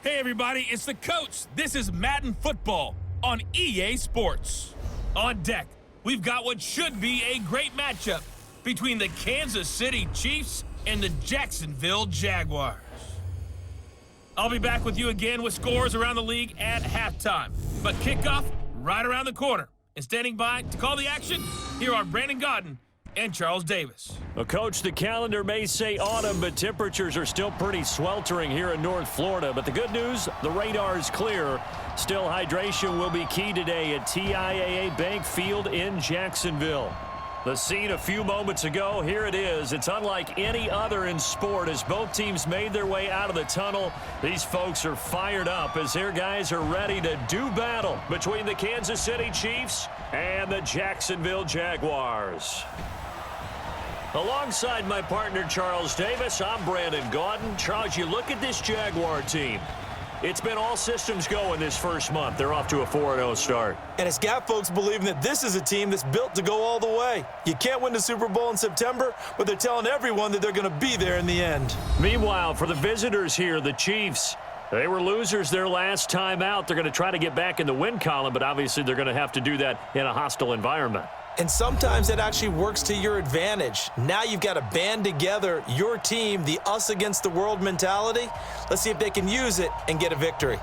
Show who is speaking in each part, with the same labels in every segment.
Speaker 1: Hey everybody, it's the coach. This is Madden Football on EA Sports. On deck, we've got what should be a great matchup between the Kansas City Chiefs and the Jacksonville Jaguars. I'll be back with you again with scores around the league at halftime. But kickoff right around the corner. And standing by to call the action, here are Brandon Godden and Charles Davis.
Speaker 2: Well, Coach, the calendar may say autumn, but temperatures are still pretty sweltering here in North Florida. But the good news, the radar is clear. Still, hydration will be key today at TIAA Bank Field in Jacksonville. The scene a few moments ago, here it is. It's unlike any other in sport as both teams made their way out of the tunnel. These folks are fired up as their guys are ready to do battle between the Kansas City Chiefs and the Jacksonville Jaguars. Alongside my partner, Charles Davis, I'm Brandon Godden. Charles, you look at this Jaguar team. It's been all systems go in this first month. They're off to a 4-0 start.
Speaker 3: And it's got folks believing that this is a team that's built to go all the way. You can't win the Super Bowl in September, but they're telling everyone that they're going to be there in the end.
Speaker 2: Meanwhile, for the visitors here, the Chiefs, they were losers their last time out. They're going to try to get back in the win column, but obviously they're going to have to do that in a hostile environment.
Speaker 3: And sometimes that actually works to your advantage. Now you've got to band together your team, the us against the world mentality. Let's see if they can use it and get a victory.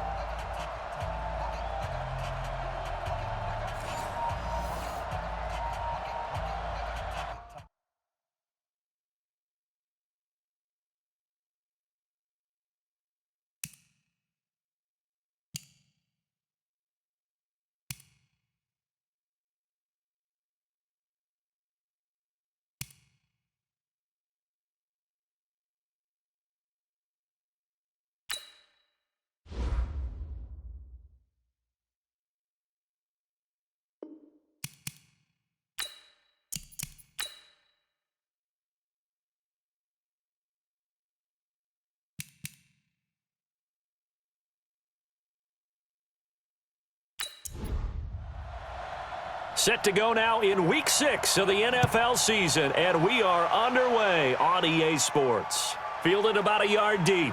Speaker 2: Set to go now in Week 6 of the NFL season, and we are underway on EA Sports. Fielded about a yard deep.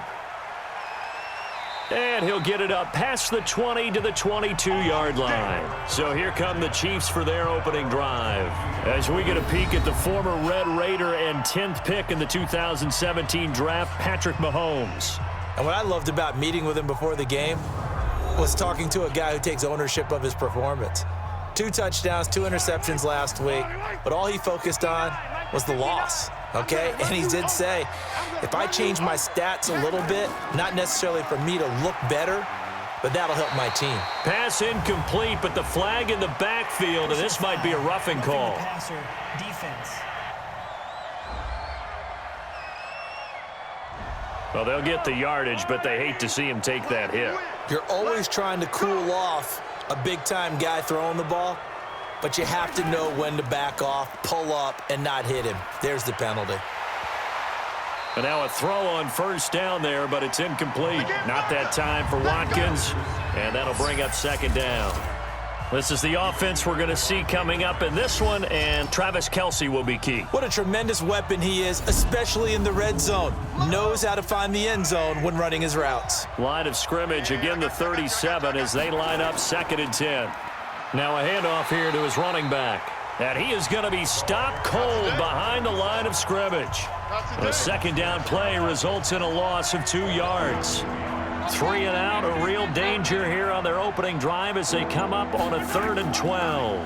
Speaker 2: And he'll get it up past the 20 to the 22-yard line. So here come the Chiefs for their opening drive. As we get a peek at the former Red Raider and 10th pick in the 2017 draft, Patrick Mahomes.
Speaker 3: And what I loved about meeting with him before the game was talking to a guy who takes ownership of his performance. 2 touchdowns, 2 interceptions last week, but all he focused on was the loss, okay? And he did say, if I change my stats a little bit, not necessarily for me to look better, but that'll help my team.
Speaker 2: Pass incomplete, but the flag in the backfield, and this might be a roughing call. Well, they'll get the yardage, but they hate to see him take that hit.
Speaker 3: You're always trying to cool off a big-time guy throwing the ball, but you have to know when to back off, pull up, and not hit him. There's the penalty.
Speaker 2: And now a throw on first down there, but it's incomplete. Not that time for Watkins, and that'll bring up second down. This is the offense we're going to see coming up in this one, and Travis Kelce will be key.
Speaker 3: What a tremendous weapon he is, especially in the red zone. Knows how to find the end zone when running his routes.
Speaker 2: Line of scrimmage, again the 37 as they line up 2nd and 10. Now a handoff here to his running back. And he is going to be stopped cold behind the line of scrimmage. A second down play results in a loss of 2 yards. 3 and out, a real danger here on their opening drive as they come up on a 3rd and 12.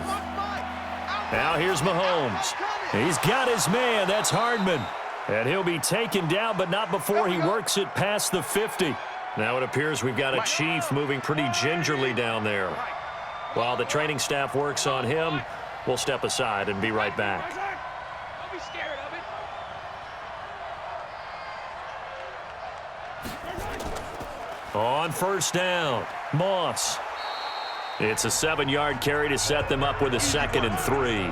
Speaker 2: Now here's Mahomes. He's got his man, that's Hardman. And he'll be taken down, but not before he works it past the 50. Now it appears we've got a Chief moving pretty gingerly down there. While the training staff works on him, we'll step aside and be right back.
Speaker 4: Don't be scared of it.
Speaker 2: On first down, Moss. It's a 7-yard carry to set them up with a 2nd and 3.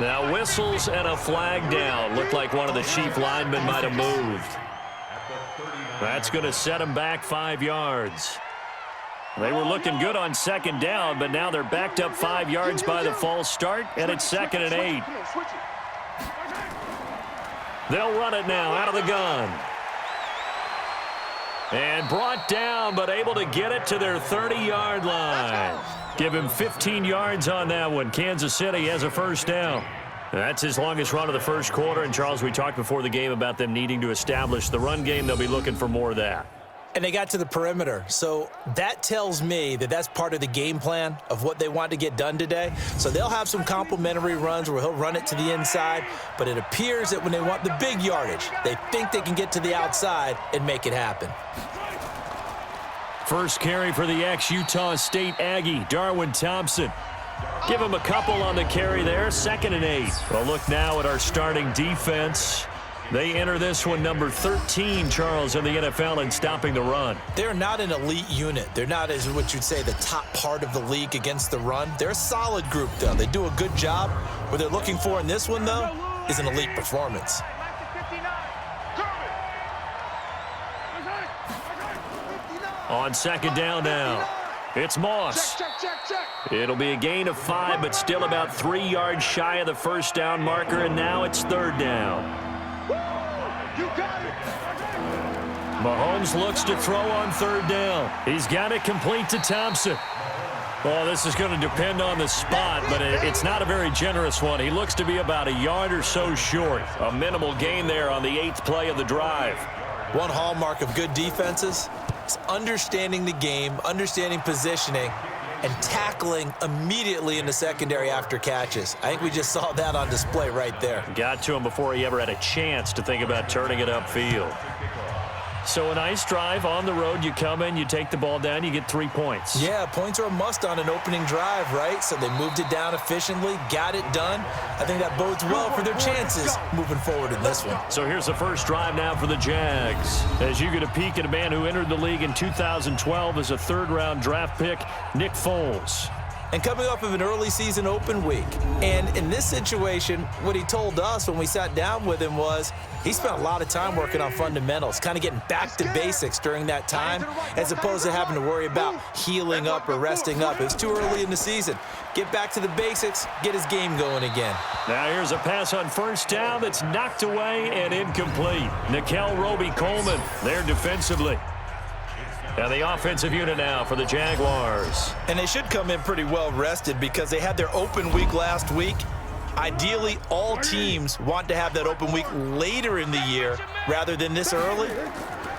Speaker 2: Now whistles and a flag down. Looked like one of the Chief linemen might have moved. That's going to set them back 5 yards. They were looking good on 2nd down, but now they're backed up 5 yards by the false start, and it's 2nd and 8. They'll run it now out of the gun. And brought down, but able to get it to their 30-yard line. Give him 15 yards on that one. Kansas City has a first down. That's his longest run of the first quarter. And, Charles, we talked before the game about them needing to establish the run game. They'll be looking for more of that.
Speaker 3: And they got to the perimeter. So that tells me that that's part of the game plan of what they want to get done today. So they'll have some complimentary runs where he'll run it to the inside. But it appears that when they want the big yardage, they think they can get to the outside and make it happen.
Speaker 2: First carry for the ex-Utah State Aggie, Darwin Thompson. Give him a couple on the carry there, 2nd and 8. Well, look now at our starting defense. They enter this one number 13, Charles, in the NFL in stopping the run.
Speaker 3: They're not an elite unit. They're not, as what you'd say, the top part of the league against the run. They're a solid group, though. They do a good job. What they're looking for in this one, though, is an elite performance.
Speaker 2: On 2nd down now, it's Moss. It'll be a gain of 5, but still about 3 yards shy of the first down marker, and now it's 3rd down. Mahomes looks to throw on 3rd down. He's got it complete to Thompson. Well, this is going to depend on the spot, but it's not a very generous one. He looks to be about a yard or so short. A minimal gain there on the 8th play of the drive.
Speaker 3: One hallmark of good defenses is understanding the game, understanding positioning, and tackling immediately in the secondary after catches. I think we just saw that on display right there.
Speaker 2: Got to him before he ever had a chance to think about turning it upfield. So a nice drive on the road. You come in, you take the ball down, you get 3 points.
Speaker 3: Yeah, points are a must on an opening drive, right? So they moved it down efficiently, got it done. I think that bodes well for their chances moving forward in this one.
Speaker 2: So here's the first drive now for the Jags. As you get a peek at a man who entered the league in 2012 as a 3rd-round draft pick, Nick Foles.
Speaker 3: And coming off of an early season open week. And in this situation, what he told us when we sat down with him was he spent a lot of time working on fundamentals, kind of getting back to basics during that time, as opposed to having to worry about healing up or resting up. It was too early in the season. Get back to the basics, get his game going again.
Speaker 2: Now here's a pass on 1st down that's knocked away and incomplete. Nikel Roby-Coleman there defensively. And the offensive unit now for the Jaguars.
Speaker 3: And they should come in pretty well rested because they had their open week last week. Ideally, all teams want to have that open week later in the year rather than this early.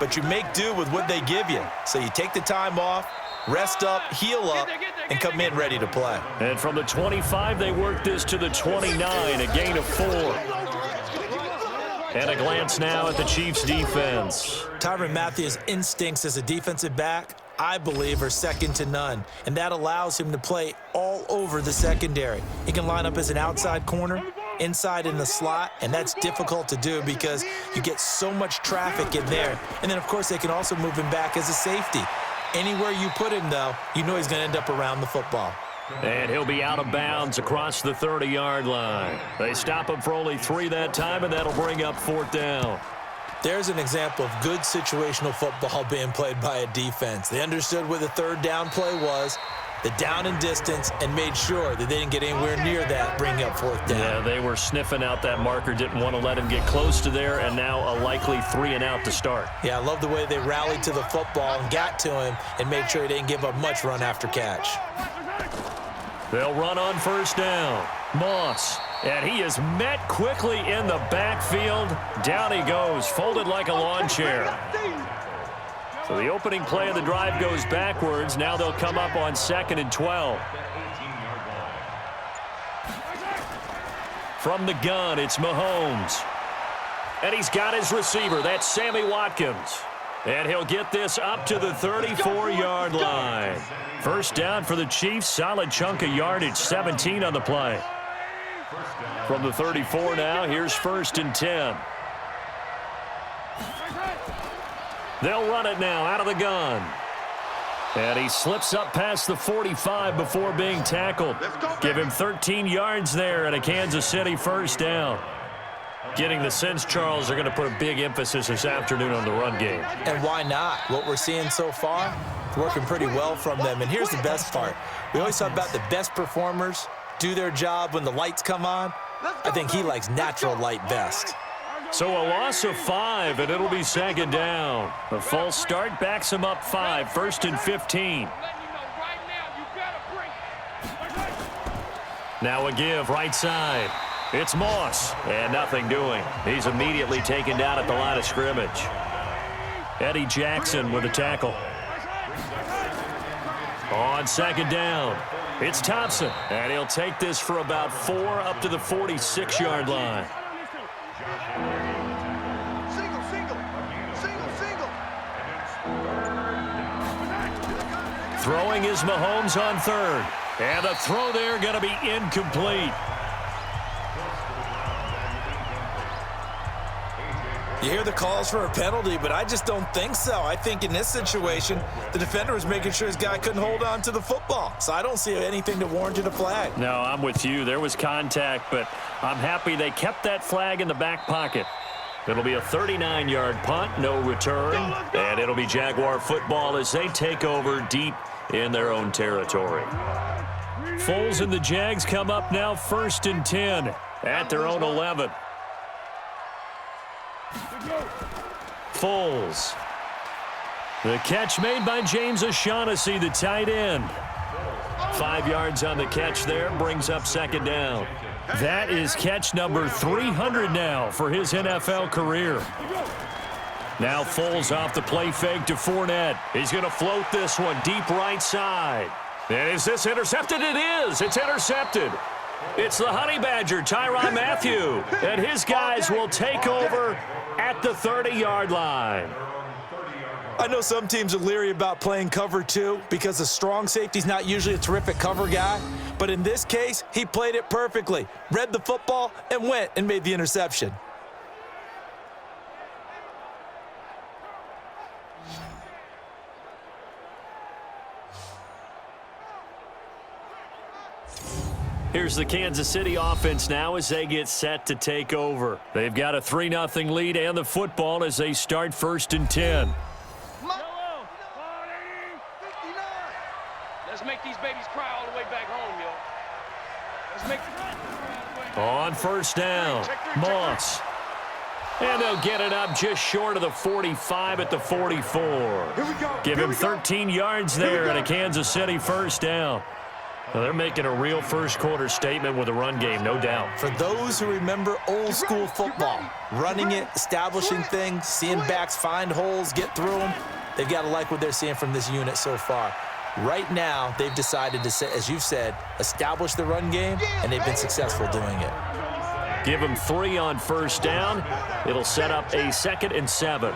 Speaker 3: But you make do with what they give you. So you take the time off, rest up, heal up, and come in ready to play.
Speaker 2: And from the 25, they work this to the 29, a gain of 4. And a glance now at the Chiefs' defense.
Speaker 3: Tyrann Mathieu's instincts as a defensive back, I believe, are second to none. And that allows him to play all over the secondary. He can line up as an outside corner, inside in the slot, and that's difficult to do because you get so much traffic in there. And then, of course, they can also move him back as a safety. Anywhere you put him, though, you know he's going to end up around the football.
Speaker 2: And he'll be out of bounds across the 30-yard line. They stop him for only 3 that time, and that'll bring up 4th down.
Speaker 3: There's an example of good situational football being played by a defense. They understood where the 3rd down play was, the down and distance, and made sure that they didn't get anywhere near that, bringing up 4th down.
Speaker 2: Yeah, they were sniffing out that marker, didn't want to let him get close to there, and now a likely 3 and out to start.
Speaker 3: Yeah, I love the way they rallied to the football and got to him and made sure he didn't give up much run after catch.
Speaker 2: They'll run on 1st down. Moss. And he is met quickly in the backfield. Down he goes, folded like a lawn chair. So the opening play of the drive goes backwards. Now they'll come up on 2nd and 12. From the gun, it's Mahomes. And he's got his receiver. That's Sammy Watkins. And he'll get this up to the 34-yard line. First down for the Chiefs. Solid chunk of yardage, 17 on the play. From the 34 now, here's 1st and 10. They'll run it now out of the gun. And he slips up past the 45 before being tackled. Give him 13 yards there and a Kansas City first down. Getting the sense, Charles, they're going to put a big emphasis this afternoon on the run game.
Speaker 3: And why not? What we're seeing so far, it's working pretty well from them. And here's the best part. We always talk about the best performers do their job when the lights come on. I think he likes natural light best.
Speaker 2: So a loss of 5, and it'll be second down. The false start backs him up 5, 1st and 15. Now a give right side. It's Moss, and nothing doing. He's immediately taken down at the line of scrimmage. Eddie Jackson with a tackle. On second down, it's Thompson, and he'll take this for about 4 up to the 46-yard line. Throwing is Mahomes on third. And the throw there going to be incomplete.
Speaker 3: You hear the calls for a penalty, but I just don't think so. I think in this situation, the defender was making sure his guy couldn't hold on to the football. So I don't see anything to warrant a flag.
Speaker 2: No, I'm with you. There was contact, but I'm happy they kept that flag in the back pocket. It'll be a 39-yard punt, no return, and it'll be Jaguar football as they take over deep in their own territory. Foles and the Jags come up now 1st and 10 at their own 11. Foles. The catch made by James O'Shaughnessy, the tight end. 5 yards on the catch there, brings up second down. That is catch number 300 now for his NFL career. Now Foles off the play fake to Fournette. He's going to float this one deep right side. And is this intercepted? It is. It's intercepted. It's the Honey Badger, Tyrann Mathieu. And his guys will take over at the 30-yard line.
Speaker 3: I know some teams are leery about playing cover 2 because the strong safety's not usually a terrific cover guy. But in this case, he played it perfectly. Read the football and went and made the interception.
Speaker 2: Here's the Kansas City offense now as they get set to take over. They've got a 3-0 lead and the football as they start 1st and 10.
Speaker 4: Let's make these babies cry all the way back home, yo. Let's make them...
Speaker 2: On 1st down, Moss. And they'll get it up just short of the 45 at the 44. Give him 13 yards there and a Kansas City 1st down. Well, they're making a real first-quarter statement with a run game, no doubt.
Speaker 3: For those who remember old-school football, running it, establishing things, seeing backs find holes, get through them, they've got to like what they're seeing from this unit so far. Right now, they've decided to, as you've said, establish the run game, and they've been successful doing it.
Speaker 2: Give them 3 on 1st down. It'll set up a 2nd and 7.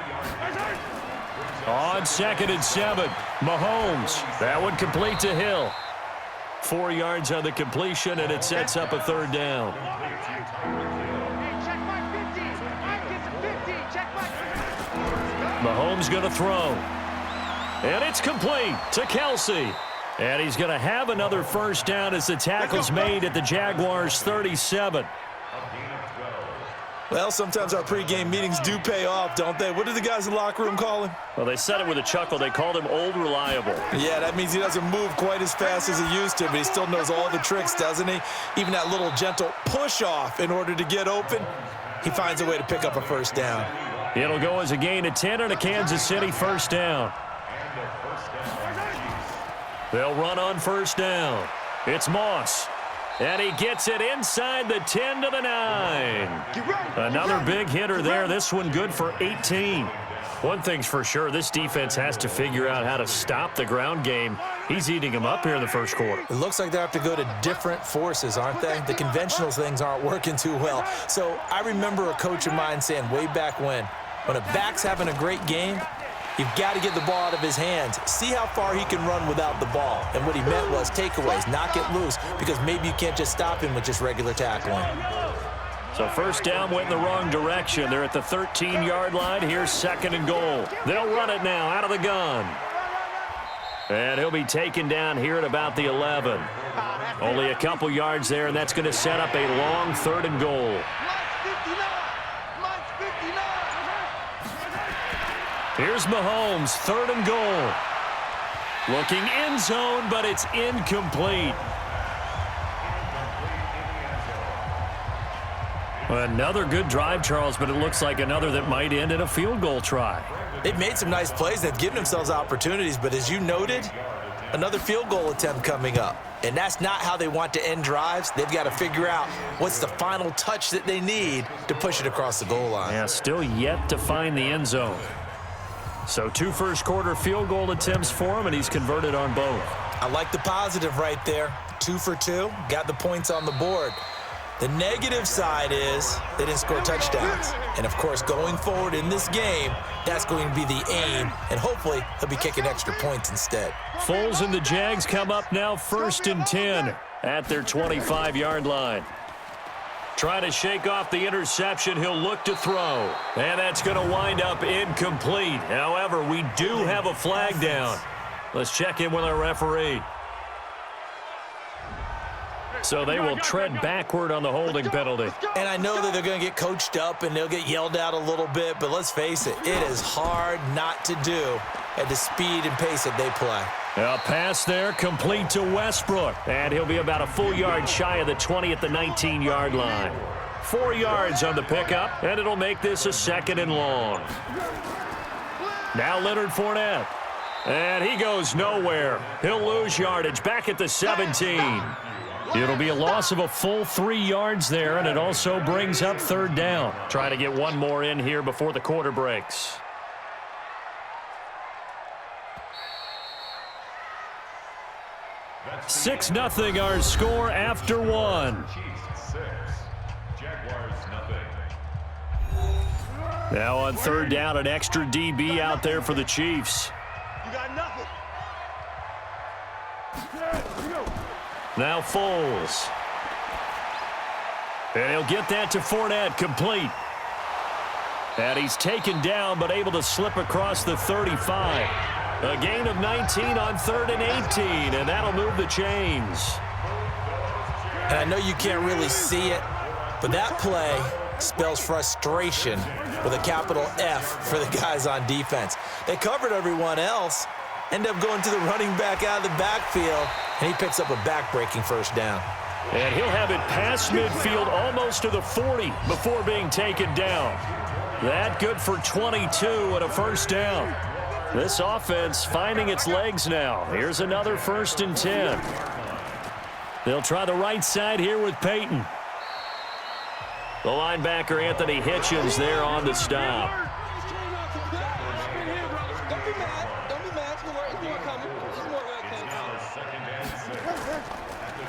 Speaker 2: On 2nd and 7, Mahomes. That one complete to Hill. 4 yards on the completion, and it sets up a 3rd down. Mahomes going to throw. And it's complete to Kelsey. And he's going to have another 1st down as the tackle's made at the Jaguars' 37.
Speaker 3: Well, sometimes our pregame meetings do pay off, don't they? What do the guys in the locker room call him?
Speaker 2: Well, they said it with a chuckle. They called him Old Reliable.
Speaker 3: Yeah, that means he doesn't move quite as fast as he used to, but he still knows all the tricks, doesn't he? Even that little gentle push-off in order to get open, he finds a way to pick up a 1st down.
Speaker 2: It'll go as a gain of 10 and a Kansas City 1st down. They'll run on 1st down. It's Moss. And he gets it inside the 10 to the 9. Another big hitter there. This one good for 18. One thing's for sure, this defense has to figure out how to stop the ground game. He's eating them up here in the 1st quarter.
Speaker 3: It looks like they have to go to different forces, aren't they? The conventional things aren't working too well. So I remember a coach of mine saying way back when a back's having a great game, you've got to get the ball out of his hands. See how far he can run without the ball. And what he meant was takeaways, knock it loose, because maybe you can't just stop him with just regular tackling.
Speaker 2: So 1st down went in the wrong direction. They're at the 13-yard line. Here's 2nd and goal. They'll run it now out of the gun. And he'll be taken down here at about the 11. Only a couple yards there, and that's going to set up a long 3rd and goal. Here's Mahomes, 3rd and goal. Looking end zone, but it's incomplete. Another good drive, Charles, but it looks like another that might end in a field goal try.
Speaker 3: They've made some nice plays. They've given themselves opportunities, but as you noted, another field goal attempt coming up. And that's not how they want to end drives. They've got to figure out what's the final touch that they need to push it across the goal line.
Speaker 2: Yeah, still yet to find the end zone. So 2 first-quarter field goal attempts for him, and he's converted on both.
Speaker 3: I like the positive right there. 2 for 2, got the points on the board. The negative side is they didn't score touchdowns. And, of course, going forward in this game, that's going to be the aim, and hopefully he'll be kicking extra points instead.
Speaker 2: Foles and the Jags come up now 1st and 10 at their 25-yard line. Trying to shake off the interception, he'll look to throw. And that's going to wind up incomplete. However, we do have a flag down. Let's check in with our referee. So they will tread backward on the holding penalty.
Speaker 3: And I know that they're going to get coached up and they'll get yelled at a little bit, but let's face it, it is hard not to do at the speed and pace that they play.
Speaker 2: A pass there complete to Westbrook, and he'll be about a full yard shy of the 20 at the 19-yard line. 4 yards on the pickup, and it'll make this a 2nd and long. Now Leonard Fournette, and he goes nowhere. He'll lose yardage back at the 17. It'll be a loss of a full 3 yards there, and it also brings up 3rd down. Trying to get one more in here before the quarter breaks. Six 0 our score after 1. Now on 3rd down, an extra DB out there for the Chiefs.
Speaker 4: You got nothing.
Speaker 2: Now Foles. And he'll get that to Fournette, complete. And he's taken down, but able to slip across the 35. A gain of 19 on 3rd and 18, and that'll move the chains.
Speaker 3: And I know you can't really see it, but that play spells frustration with a capital F for the guys on defense. They covered everyone else, end up going to the running back out of the backfield, and he picks up a back-breaking 1st down.
Speaker 2: And he'll have it past midfield almost to the 40 before being taken down. That good for 22 and a 1st down. This offense finding its legs now. Here's another 1st and 10. They'll try the right side here with Peyton. The linebacker, Anthony Hitchens, there on the stop.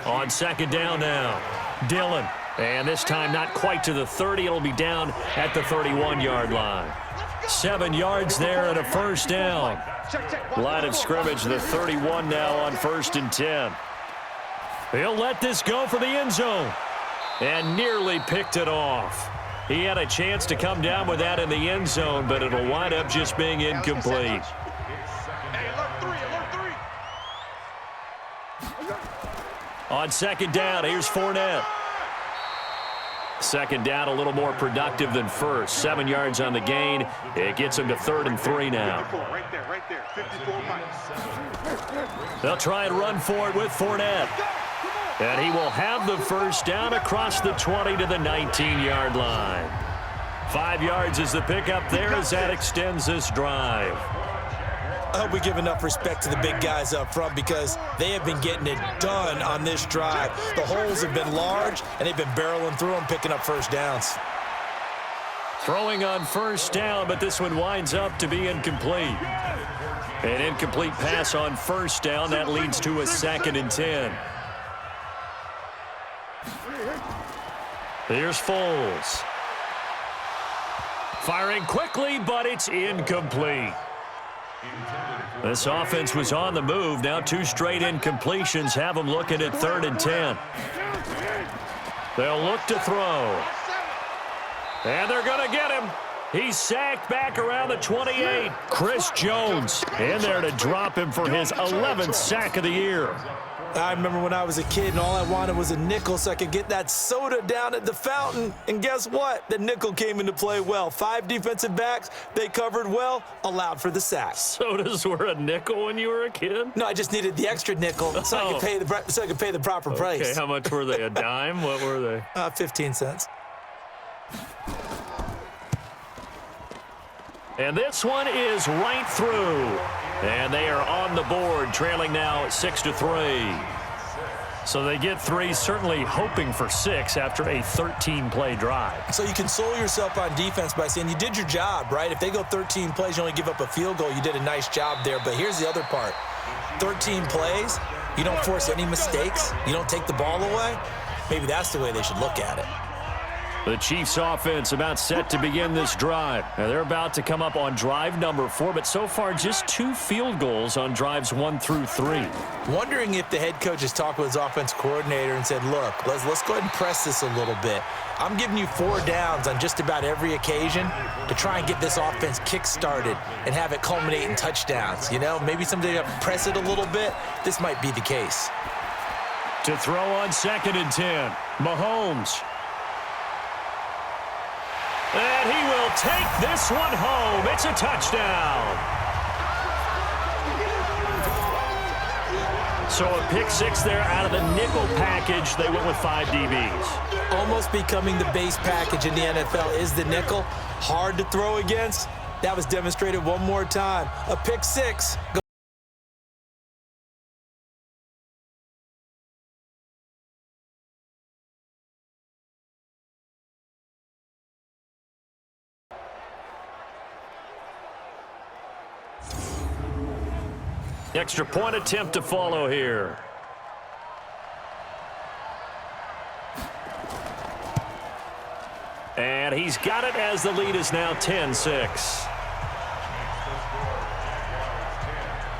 Speaker 2: On 2nd down now, Dillon. And this time not quite to the 30. It'll be down at the 31-yard line. 7 yards there and a 1st down. Line of scrimmage, the 31 now on 1st and 10. He'll let this go for the end zone. And nearly picked it off. He had a chance to come down with that in the end zone, but it'll wind up just being incomplete. On 2nd down, here's Fournette. 2nd down, a little more productive than 1st. 7 yards on the gain. It gets him to 3rd and 3 now.
Speaker 4: Right there. 54 miles.
Speaker 2: They'll try and run for it with Fournette. And he will have the 1st down across the 20 to the 19-yard line. 5 yards is the pickup there as that extends this drive.
Speaker 3: I hope we give enough respect to the big guys up front because they have been getting it done on this drive. The holes have been large, and they've been barreling through them, picking up 1st downs.
Speaker 2: Throwing on 1st down, but this one winds up to be incomplete. An incomplete pass on 1st down. That leads to a 2nd and 10. Here's Foles. Firing quickly, but it's incomplete. This offense was on the move. Now 2 straight incompletions have them looking at 3rd and 10. They'll look to throw. And they're going to get him. He's sacked back around the 28. Chris Jones in there to drop him for his 11th sack of the year.
Speaker 3: I remember when I was a kid and all I wanted was a nickel so I could get that soda down at the fountain. And guess what? The nickel came into play well. 5 defensive backs, they covered well, allowed for the sack.
Speaker 2: Sodas were a nickel when you were a kid?
Speaker 3: No, I just needed the extra nickel so I could pay the proper price.
Speaker 2: Okay, how much were they? A dime? What were they?
Speaker 3: 15 cents.
Speaker 2: And this one is right through. And they are on the board, trailing now 6-3. So they get 3, certainly hoping for 6 after a 13-play drive.
Speaker 3: So you console yourself on defense by saying you did your job, right? If they go 13 plays, you only give up a field goal, you did a nice job there. But here's the other part. 13 plays, you don't force any mistakes, you don't take the ball away. Maybe that's the way they should look at it.
Speaker 2: The Chiefs offense about set to begin this drive. Now they're about to come up on drive number 4, but so far just 2 field goals on drives 1 through 3.
Speaker 3: Wondering if the head coach has talked with his offense coordinator and said, look, let's go ahead and press this a little bit. I'm giving you 4 downs on just about every occasion to try and get this offense kick-started and have it culminate in touchdowns. You know, maybe someday you have to press it a little bit. This might be the case.
Speaker 2: To throw on 2nd and 10, Mahomes. And he will take this one home. It's a touchdown. So a pick 6 there out of the nickel package. They went with 5 DBs.
Speaker 3: Almost becoming the base package in the NFL is the nickel. Hard to throw against. That was demonstrated one more time. A pick 6.
Speaker 2: Extra point attempt to follow here. And he's got it as the lead is now 10-6.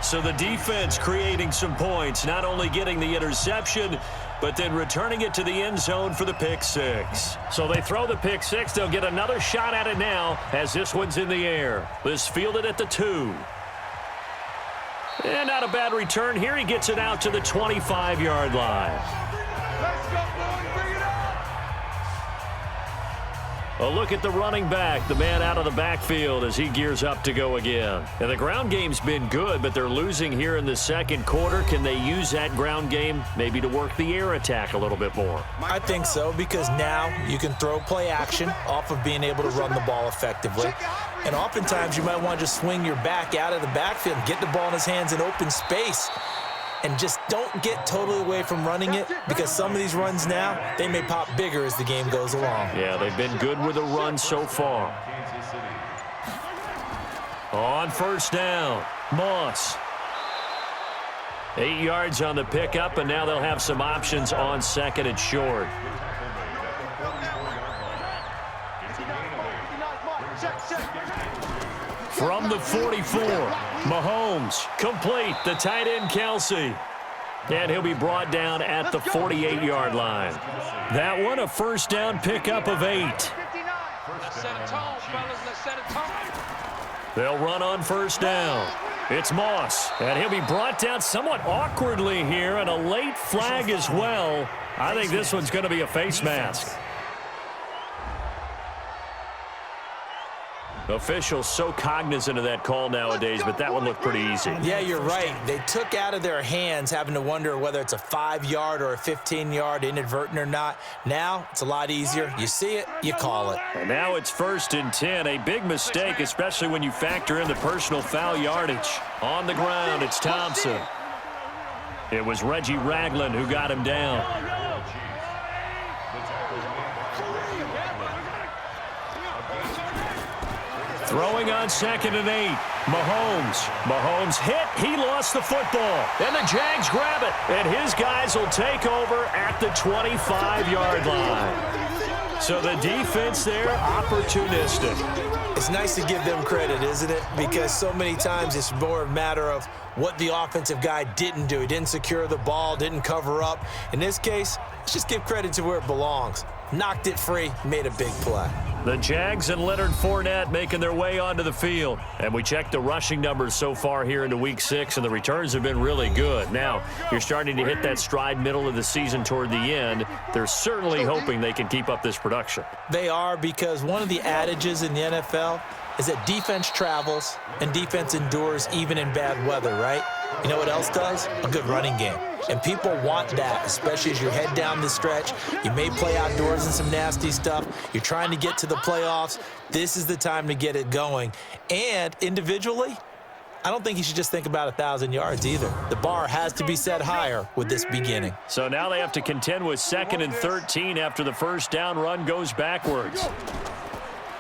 Speaker 2: So the defense creating some points, not only getting the interception, but then returning it to the end zone for the pick 6. So they throw the pick 6. They'll get another shot at it now as this one's in the air. This fielded at the 2. And not a bad return here. He gets it out to the 25-yard line.
Speaker 4: Let's go, boys. Bring it up.
Speaker 2: A look at the running back, the man out of the backfield as he gears up to go again. And the ground game's been good, but they're losing here in the second quarter. Can they use that ground game maybe to work the air attack a little bit more?
Speaker 3: I think so, because now you can throw play action off of being able to run the ball effectively. And oftentimes you might want to just swing your back out of the backfield, get the ball in his hands in open space, and just don't get totally away from running it, because some of these runs now, they may pop bigger as the game goes along.
Speaker 2: Yeah, they've been good with the run so far. On first down, Moss. 8 yards on the pickup, and now they'll have some options on 2nd and short. From the 44, Mahomes, complete, the tight end Kelsey. And he'll be brought down at the 48-yard line. That one, a first down pickup of 8.
Speaker 4: Let's set a tone, fellas. Let's set a tone.
Speaker 2: They'll run on first down. It's Moss, and he'll be brought down somewhat awkwardly here, and a late flag as well. I think this one's going to be a face mask. Officials so cognizant of that call nowadays, but that one looked pretty easy.
Speaker 3: Yeah, you're right. They took out of their hands having to wonder whether it's a 5-yard or a 15-yard, inadvertent or not. Now it's a lot easier. You see it, you call it.
Speaker 2: And now it's 1st and 10. A big mistake, especially when you factor in the personal foul yardage. On the ground, it's Thompson. It was Reggie Ragland who got him down. Throwing on 2nd and 8. Mahomes hit. He lost the football. And the Jags grab it. And his guys will take over at the 25-yard line. So the defense there, opportunistic.
Speaker 3: It's nice to give them credit, isn't it? Because so many times it's more a matter of what the offensive guy didn't do. He didn't secure the ball, didn't cover up. In this case, let's just give credit to where it belongs. Knocked it free, made a big play.
Speaker 2: The Jags and Leonard Fournette making their way onto the field. And we checked the rushing numbers so far here into Week 6, and the returns have been really good. Now, you're starting to hit that stride middle of the season toward the end. They're certainly hoping they can keep up this production.
Speaker 3: They are, because one of the adages in the NFL, is that defense travels and defense endures even in bad weather, right? You know what else does? A good running game. And people want that, especially as you head down the stretch. You may play outdoors in some nasty stuff. You're trying to get to the playoffs. This is the time to get it going. And individually, I don't think you should just think about 1,000 yards either. The bar has to be set higher with this beginning.
Speaker 2: So now they have to contend with 2nd and 13 after the first down run goes backwards.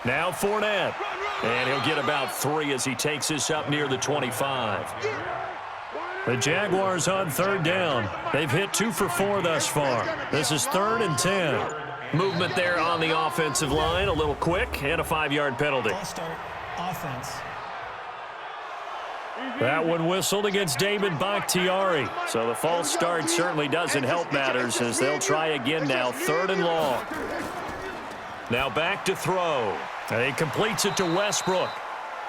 Speaker 2: Now Fournette. And he'll get about 3 as he takes this up near the 25. The Jaguars on 3rd down. They've hit 2 for 4 thus far. This is 3rd and 10. Movement there on the offensive line, a little quick, and a 5-yard penalty.
Speaker 5: Start offense.
Speaker 2: That one whistled against David Bakhtiari. So the false start certainly doesn't help matters as they'll try again now, 3rd and long. Now back to throw. And he completes it to Westbrook.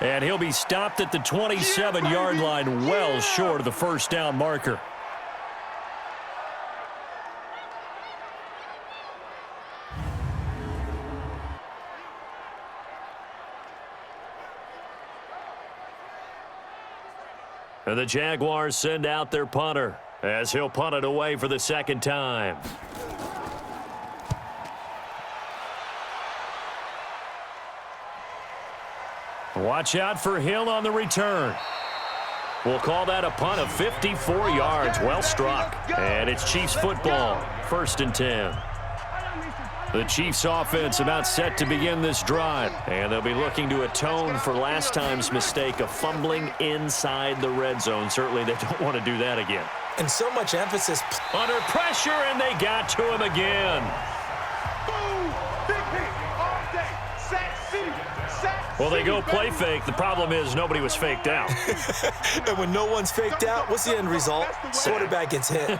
Speaker 2: And he'll be stopped at the 27-yard line, well short of the first down marker. And the Jaguars send out their punter as he'll punt it away for the 2nd time. Watch out for Hill on the return. We'll call that a punt of 54 yards. Well struck. And it's Chiefs football. 1st and 10. The Chiefs offense about set to begin this drive. And they'll be looking to atone for last time's mistake of fumbling inside the red zone. Certainly they don't want to do that again.
Speaker 3: And so much emphasis.
Speaker 2: Under pressure, and they got to him again. Well, they go play fake. The problem is nobody was faked out.
Speaker 3: And when no one's faked out, what's the end result? Quarterback gets hit.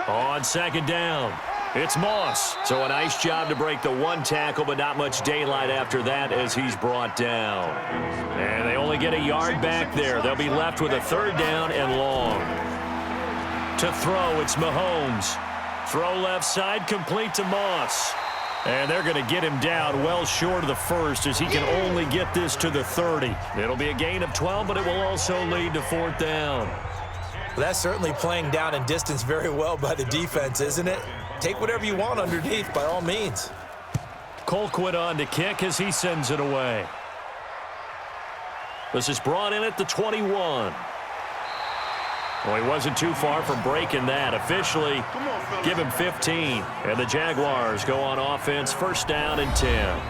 Speaker 2: On 2nd down, it's Moss. So a nice job to break the 1 tackle, but not much daylight after that as he's brought down. And they only get a yard back there. They'll be left with a 3rd down and long. To throw, it's Mahomes. Throw left side, complete to Moss. And they're going to get him down well short of the 1st as he can only get this to the 30. It'll be a gain of 12, but it will also lead to 4th down.
Speaker 3: Well, that's certainly playing down in distance very well by the defense, isn't it? Take whatever you want underneath, by all means.
Speaker 2: Colquitt on to kick as he sends it away. This is brought in at the 21. Well, he wasn't too far from breaking that. Officially, give him 15. And the Jaguars go on offense, 1st down and 10.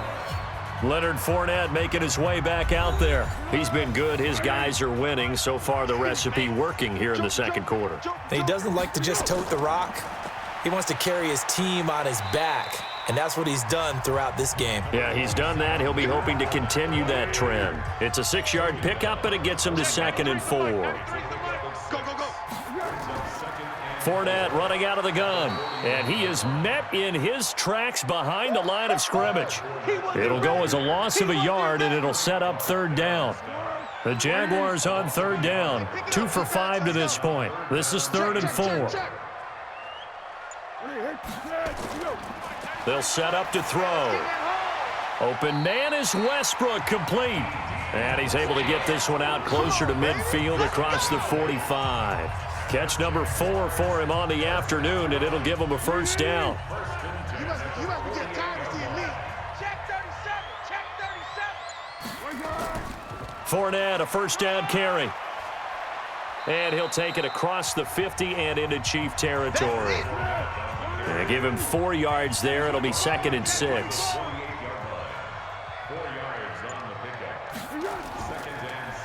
Speaker 2: Leonard Fournette making his way back out there. He's been good. His guys are winning. So far, the recipe working here in the 2nd quarter.
Speaker 3: He doesn't like to just tote the rock. He wants to carry his team on his back. And that's what he's done throughout this game.
Speaker 2: Yeah, he's done that. He'll be hoping to continue that trend. It's a 6-yard pickup, and it gets him to 2nd and 4. Fournette running out of the gun, and he is met in his tracks behind the line of scrimmage. It'll go as a loss of a yard, and it'll set up 3rd down. The Jaguars on 3rd down, 2 for 5 to this point. This is 3rd and 4. They'll set up to throw. Open man is Westbrook, complete. And he's able to get this one out closer to midfield across the 45. Catch number 4 for him on the afternoon, and it'll give him a 1st down. Fournette, a 1st down carry. And he'll take it across the 50 and into Chief territory. And give him 4 yards there. It'll be 2nd and 6.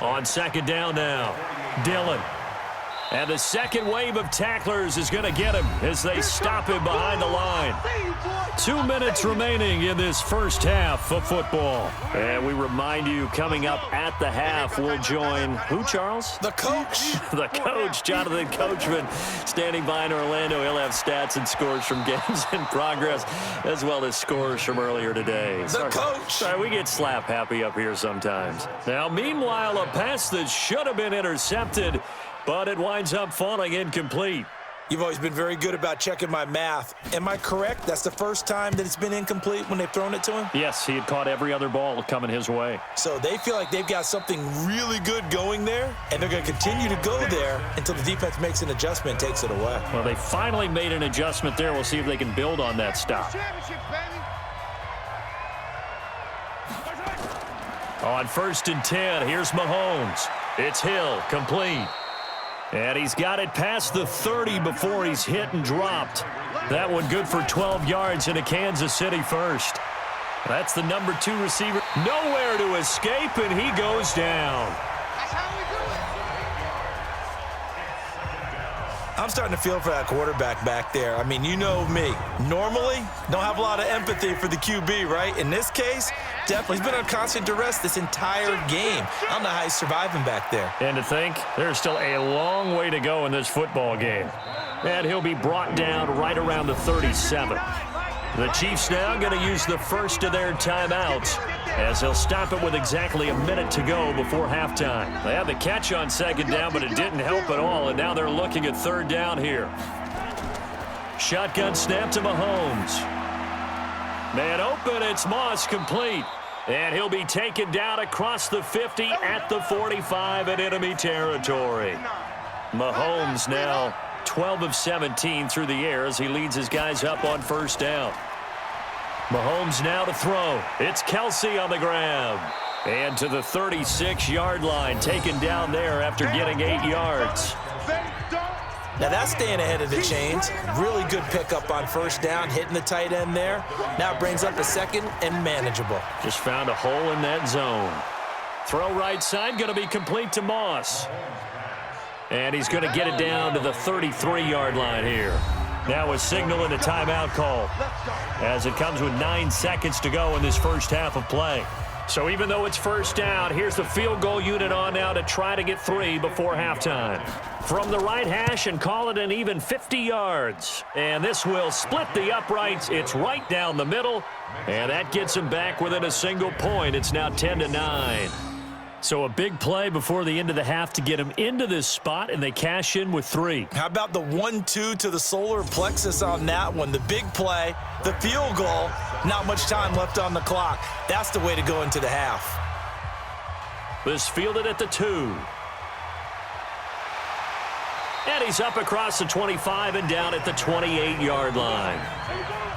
Speaker 2: On 2nd down now, Dillon. And the second wave of tacklers is going to get him as they stop him behind the line. 2 minutes remaining in this first half of football. And we remind you, coming up at the half, we'll join who, Charles?
Speaker 3: The coach.
Speaker 2: The coach, Jonathan Coachman, standing by in Orlando. He'll have stats and scores from games in progress, as well as scores from earlier today.
Speaker 3: The coach.
Speaker 2: Sorry, we get slap happy up here sometimes. Now, meanwhile, a pass that should have been intercepted, but it winds up falling incomplete.
Speaker 3: You've always been very good about checking my math. Am I correct? That's the first time that it's been incomplete when they've thrown it to him?
Speaker 2: Yes, he had caught every other ball coming his way.
Speaker 3: So they feel like they've got something really good going there, and they're going to continue to go there until the defense makes an adjustment and takes it away.
Speaker 2: Well, they finally made an adjustment there. We'll see if they can build on that stop. On 1st and 10, here's Mahomes. It's Hill, complete. And he's got it past the 30 before he's hit and dropped. That one good for 12 yards into Kansas City first. That's the number 2 receiver. Nowhere to escape, and he goes down.
Speaker 4: That's how we do it.
Speaker 3: I'm starting to feel for that quarterback back there. I mean, you know me. Normally, don't have a lot of empathy for the QB, right? In this case, definitely. He's been on constant duress this entire game. I don't know how he's surviving back there.
Speaker 2: And to think, there's still a long way to go in this football game. And he'll be brought down right around the 37. The Chiefs now going to use the first of their timeouts as they'll stop it with exactly a minute to go before halftime. They had the catch on 2nd down, but it didn't help at all, and now they're looking at 3rd down here. Shotgun snap to Mahomes. Man open, it's Moss, complete. And he'll be taken down across the 50 at the 45 in enemy territory. Mahomes now 12 of 17 through the air as he leads his guys up on 1st down. Mahomes now to throw. It's Kelsey on the grab. And to the 36-yard line, taken down there after getting 8 yards.
Speaker 3: Now that's staying ahead of the chains. Really good pickup on 1st down, hitting the tight end there. Now it brings up a 2nd and manageable.
Speaker 2: Just found a hole in that zone. Throw right side, going to be complete to Moss. And he's going to get it down to the 33-yard line here. Now a signal and a timeout call as it comes with 9 seconds to go in this first half of play. So even though it's 1st down, here's the field goal unit on now to try to get 3 before halftime. From the right hash and call it an even 50 yards. And this will split the uprights. It's right down the middle. And that gets him back within a single point. It's now 10-9. So a big play before the end of the half to get him into this spot, and they cash in with 3.
Speaker 3: How about the 1-2 to the solar plexus on that one? The big play, the field goal, not much time left on the clock. That's the way to go into the half.
Speaker 2: This fielded at the 2. And he's up across the 25 and down at the 28-yard line.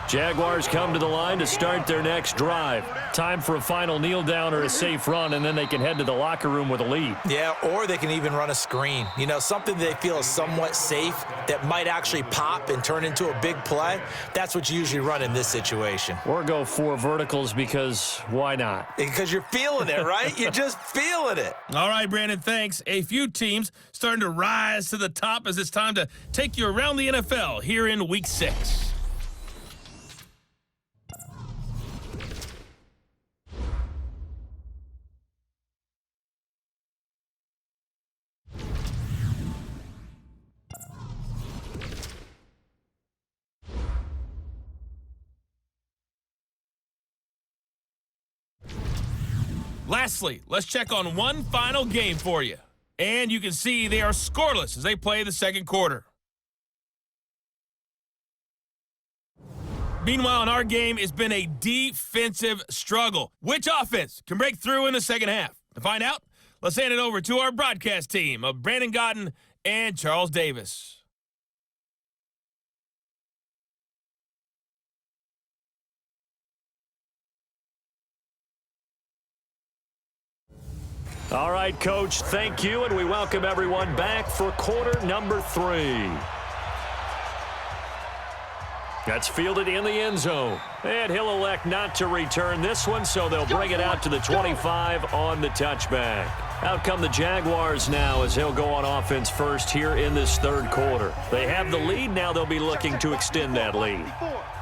Speaker 2: Jaguars come to the line to start their next drive. Time for a final kneel down or a safe run, and then they can head to the locker room with a lead.
Speaker 3: Yeah, or they can even run a screen. You know, something they feel is somewhat safe that might actually pop and turn into a big play. That's what you usually run in this situation.
Speaker 2: Or go 4 verticals because why not?
Speaker 3: Because you're feeling it, right? You're just feeling it.
Speaker 1: All right, Brandon, thanks. A few teams starting to rise to the top as it's time to take you around the NFL here in Week 6. Lastly, let's check on one final game for you. And you can see they are scoreless as they play the 2nd quarter. Meanwhile, in our game, it's been a defensive struggle. Which offense can break through in the 2nd half? To find out, let's hand it over to our broadcast team of Brandon Gotten and Charles Davis.
Speaker 2: All right, Coach, thank you, and we welcome everyone back for quarter number 3. That's fielded in the end zone. And he'll elect not to return this one, so they'll bring it out to the 25 on the touchback. Out come the Jaguars now as he'll go on offense first here in this 3rd quarter. They have the lead. Now they'll be looking to extend that lead.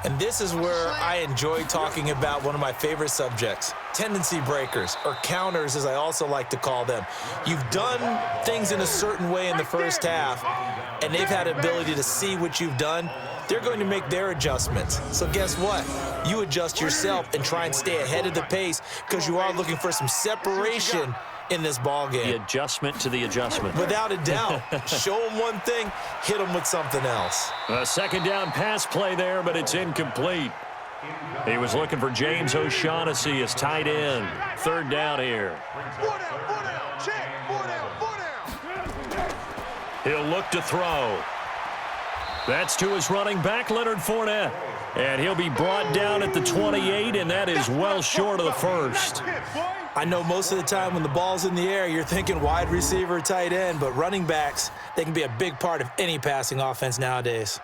Speaker 3: And this is where I enjoy talking about one of my favorite subjects, tendency breakers, or counters as I also like to call them. You've done things in a certain way in the first half, and they've had the ability to see what you've done. They're going to make their adjustments. So guess what? You adjust yourself and try and stay ahead of the pace because you are looking for some separation in this ball game.
Speaker 2: The adjustment to the adjustment.
Speaker 3: Without a doubt. Show them one thing, hit them with something else.
Speaker 2: A second down pass play there, but it's incomplete. He was looking for James O'Shaughnessy as tight end. Third down here.
Speaker 6: 4 down, check, 4 down.
Speaker 2: He'll look to throw. That's to his running back, Leonard Fournette. And he'll be brought down at the 28, and that is well short of the first.
Speaker 3: I know most of the time when the ball's in the air, you're thinking wide receiver, tight end, but running backs, they can be a big part of any passing offense nowadays.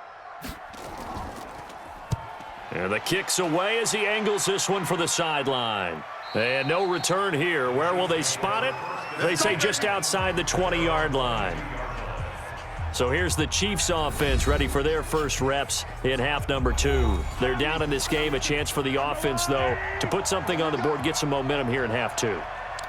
Speaker 2: And the kick's away as he angles this one for the sideline. And no return here. Where will they spot it? They say just outside the 20-yard line. So here's the Chiefs offense ready for their first reps in half number 2. They're down in this game. A chance for the offense, though, to put something on the board, get some momentum here in half 2.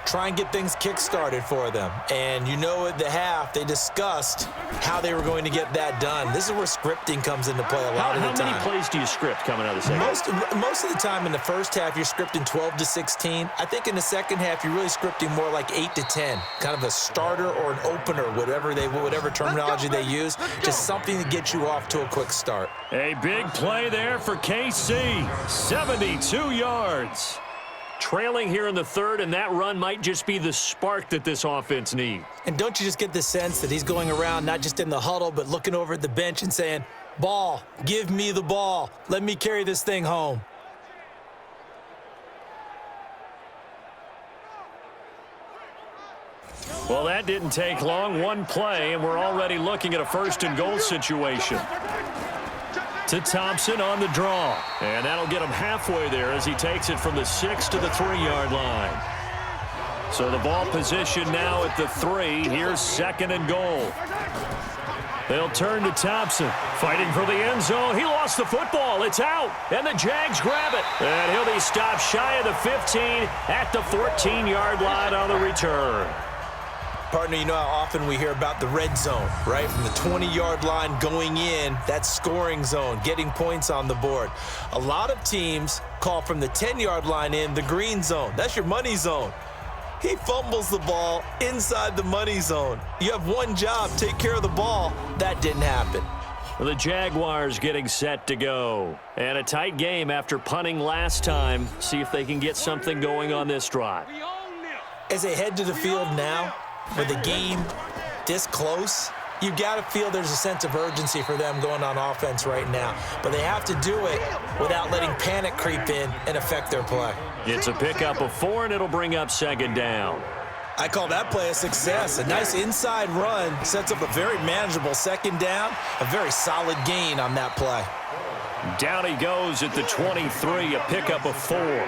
Speaker 3: Try and get things kick-started for them. And you know at the half, they discussed how they were going to get that done. This is where scripting comes into play a lot of the time.
Speaker 2: How many plays do you script coming out of the second?
Speaker 3: Most of the time in the first half, you're scripting 12 to 16. I think in the second half, you're really scripting more like 8 to 10. Kind of a starter or an opener, whatever terminology they use. Just something to get you off to a quick start.
Speaker 2: A big play there for KC. 72 yards. Trailing here in the third, and that run might just be the spark that this offense needs.
Speaker 3: And don't you just get the sense that he's going around not just in the huddle, but looking over at the bench and saying, ball, give me the ball. Let me carry this thing home.
Speaker 2: Well, that didn't take long. One play, and we're already looking at a first-and-goal situation. To Thompson on the draw. And that'll get him halfway there as he takes it from the 6 to the 3-yard line. So the ball position now at the 3. Here's second and goal. They'll turn to Thompson. Fighting for the end zone. He lost the football. It's out. And the Jags grab it. And he'll be stopped shy of the 15 at the 14-yard line on the return.
Speaker 3: Partner, you know how often we hear about the red zone, right? From the 20-yard line going in, that scoring zone, getting points on the board. A lot of teams call from the 10-yard line in the green zone. That's your money zone. He fumbles the ball inside the money zone. You have one job, take care of the ball. That didn't happen.
Speaker 2: The Jaguars getting set to go. And a tight game after punting last time. See if they can get something going on this drive.
Speaker 3: As they head to the field now, with the game this close, you've got to feel there's a sense of urgency for them going on offense right now. But they have to do it without letting panic creep in and affect their play.
Speaker 2: It's a pickup of 4, and it'll bring up second down.
Speaker 3: I call that play a success. A nice inside run sets up a very manageable second down, a very solid gain on that play.
Speaker 2: Down he goes at the 23, a pickup of 4.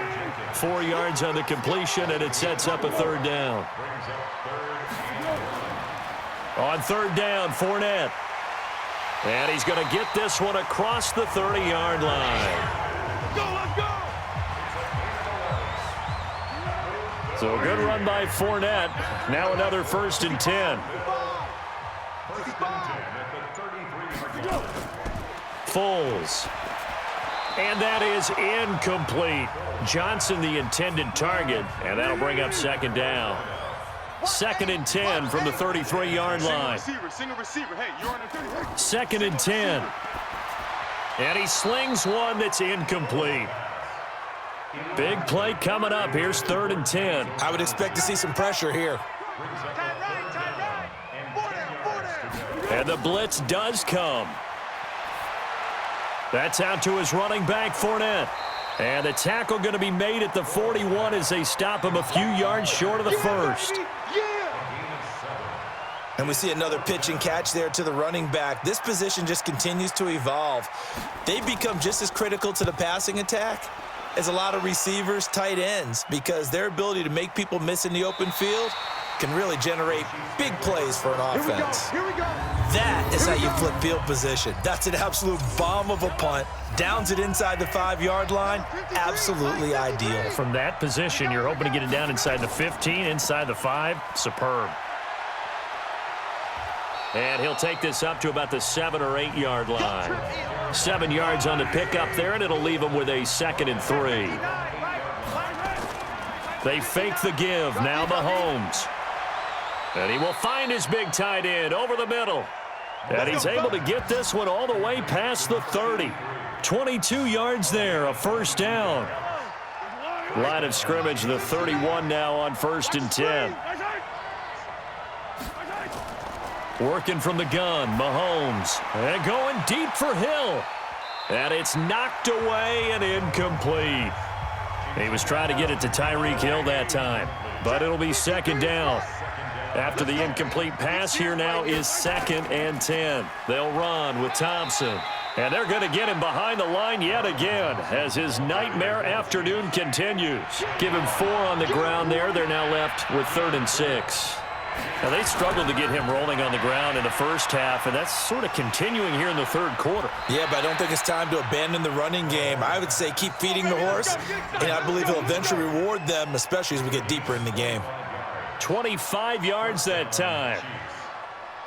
Speaker 2: 4 yards on the completion, and it sets up a third down. On third down, Fournette. And he's going to get this one across the 30-yard line.
Speaker 6: Let's go!
Speaker 2: So a good run by Fournette. Now another 1st and 10. Foles. And that is incomplete. Johnson the intended target, and that'll bring up second down. 2nd and 10 from the 33-yard line.
Speaker 6: Single receiver. Hey, you're on the 30.
Speaker 2: 2nd and 10. And he slings one that's incomplete. Big play coming up. Here's 3rd and 10.
Speaker 3: I would expect to see some pressure here.
Speaker 2: And the blitz does come. That's out to his running back, Fournette. And the tackle going to be made at the 41 as they stop him a few yards short of the first.
Speaker 3: And we see another pitch and catch there to the running back. This position just continues to evolve. They've become just as critical to the passing attack as a lot of receivers, tight ends, because their ability to make people miss in the open field can really generate big plays for an offense.
Speaker 6: Here we go.
Speaker 3: That is how you flip field position. That's an absolute bomb of a punt. Downs it inside the 5-yard line. Absolutely ideal.
Speaker 2: From that position, you're hoping to get it down inside the 15, inside the 5. Superb. And he'll take this up to about the 7 or 8 yard line. 7 yards on the pickup there, and it'll leave him with a 2nd and 3. They fake the give. Now Mahomes. And he will find his big tight end over the middle. And he's able to get this one all the way past the 30. 22 yards there, a first down. Line of scrimmage, the 31 now on 1st and 10. Working from the gun, Mahomes. And going deep for Hill. And it's knocked away and incomplete. He was trying to get it to Tyreek Hill that time. But it'll be 2nd down. After the incomplete pass, here now is 2nd and 10. They'll run with Thompson. And they're going to get him behind the line yet again as his nightmare afternoon continues. Give him 4 on the ground there. They're now left with 3rd and 6. Now, they struggled to get him rolling on the ground in the first half, and that's sort of continuing here in the 3rd quarter.
Speaker 3: Yeah, but I don't think it's time to abandon the running game. I would say keep feeding the horse, and I believe he'll eventually reward them, especially as we get deeper in the game.
Speaker 2: 25 yards that time.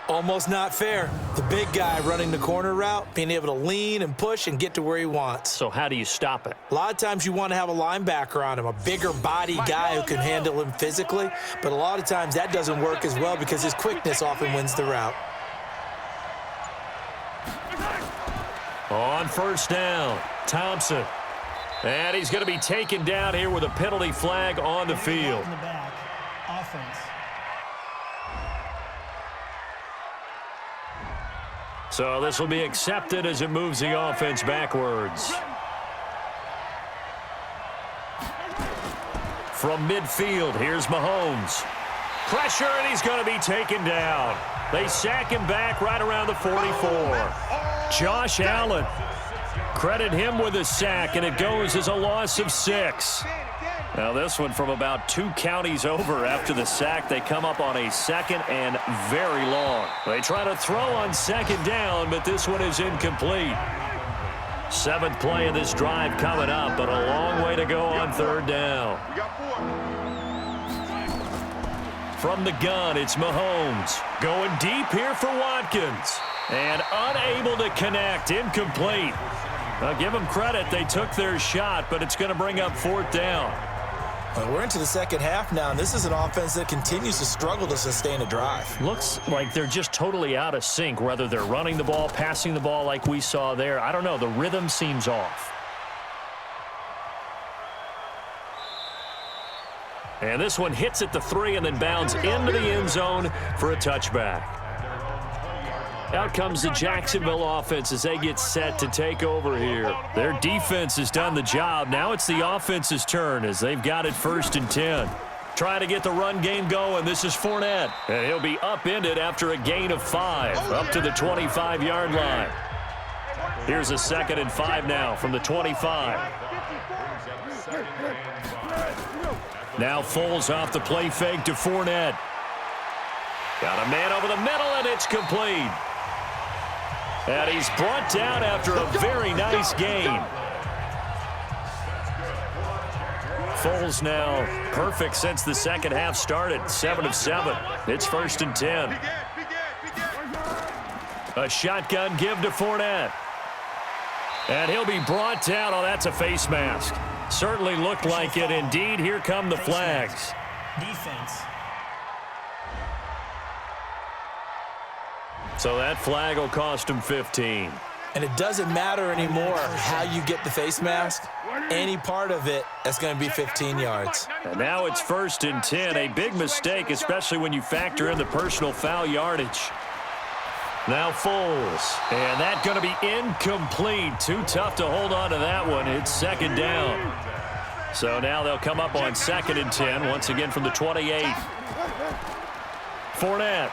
Speaker 3: Almost not fair. The big guy running the corner route, being able to lean and push and get to where he wants.
Speaker 2: So how do you stop it?
Speaker 3: A lot of times you want to have a linebacker on him, a bigger body guy who can handle him physically, but a lot of times that doesn't work as well because his quickness often wins the route.
Speaker 2: On 1st down, Thompson. And he's going to be taken down here with a penalty flag on the field.
Speaker 5: In the back. Offense.
Speaker 2: So this will be accepted as it moves the offense backwards. From midfield, here's Mahomes. Pressure, and he's going to be taken down. They sack him back right around the 44. Josh Allen. Credit him with a sack, and it goes as a loss of 6. Now this one from about 2 counties over after the sack. They come up on a 2nd and very long. They try to throw on 2nd down, but this one is incomplete. 7th play of this drive coming up, but a long way to go on 3rd down. From the gun, it's Mahomes. Going deep here for Watkins. And unable to connect, incomplete. I'll give them credit. They took their shot, but it's going to bring up 4th down.
Speaker 3: Well, we're into the 2nd half now, and this is an offense that continues to struggle to sustain a drive.
Speaker 2: Looks like they're just totally out of sync, whether they're running the ball, passing the ball like we saw there. I don't know. The rhythm seems off. And this one hits at the 3 and then bounds into the end zone for a touchback. Out comes the Jacksonville offense as they get set to take over here. Their defense has done the job. Now it's the offense's turn as they've got it 1st and 10. Trying to get the run game going. This is Fournette. And he'll be upended after a gain of 5 up to the 25-yard line. Here's a 2nd and 5 now from the 25. Now Foles off the play fake to Fournette. Got a man over the middle, and it's complete. And he's brought down after a very nice gain. Foles now perfect since the 2nd half started. 7 of 7. It's 1st and 10. A shotgun give to Fournette. And he'll be brought down. Oh, that's a face mask. Certainly looked like it. Indeed, here come the flags.
Speaker 5: Defense.
Speaker 2: So that flag will cost him 15.
Speaker 3: And it doesn't matter anymore how you get the face mask. Any part of it, that's going to be 15 yards.
Speaker 2: And now it's 1st and 10. A big mistake, especially when you factor in the personal foul yardage. Now Foles. And that's going to be incomplete. Too tough to hold on to that one. It's 2nd down. So now they'll come up on 2nd and 10. Once again from the 28. Fournette.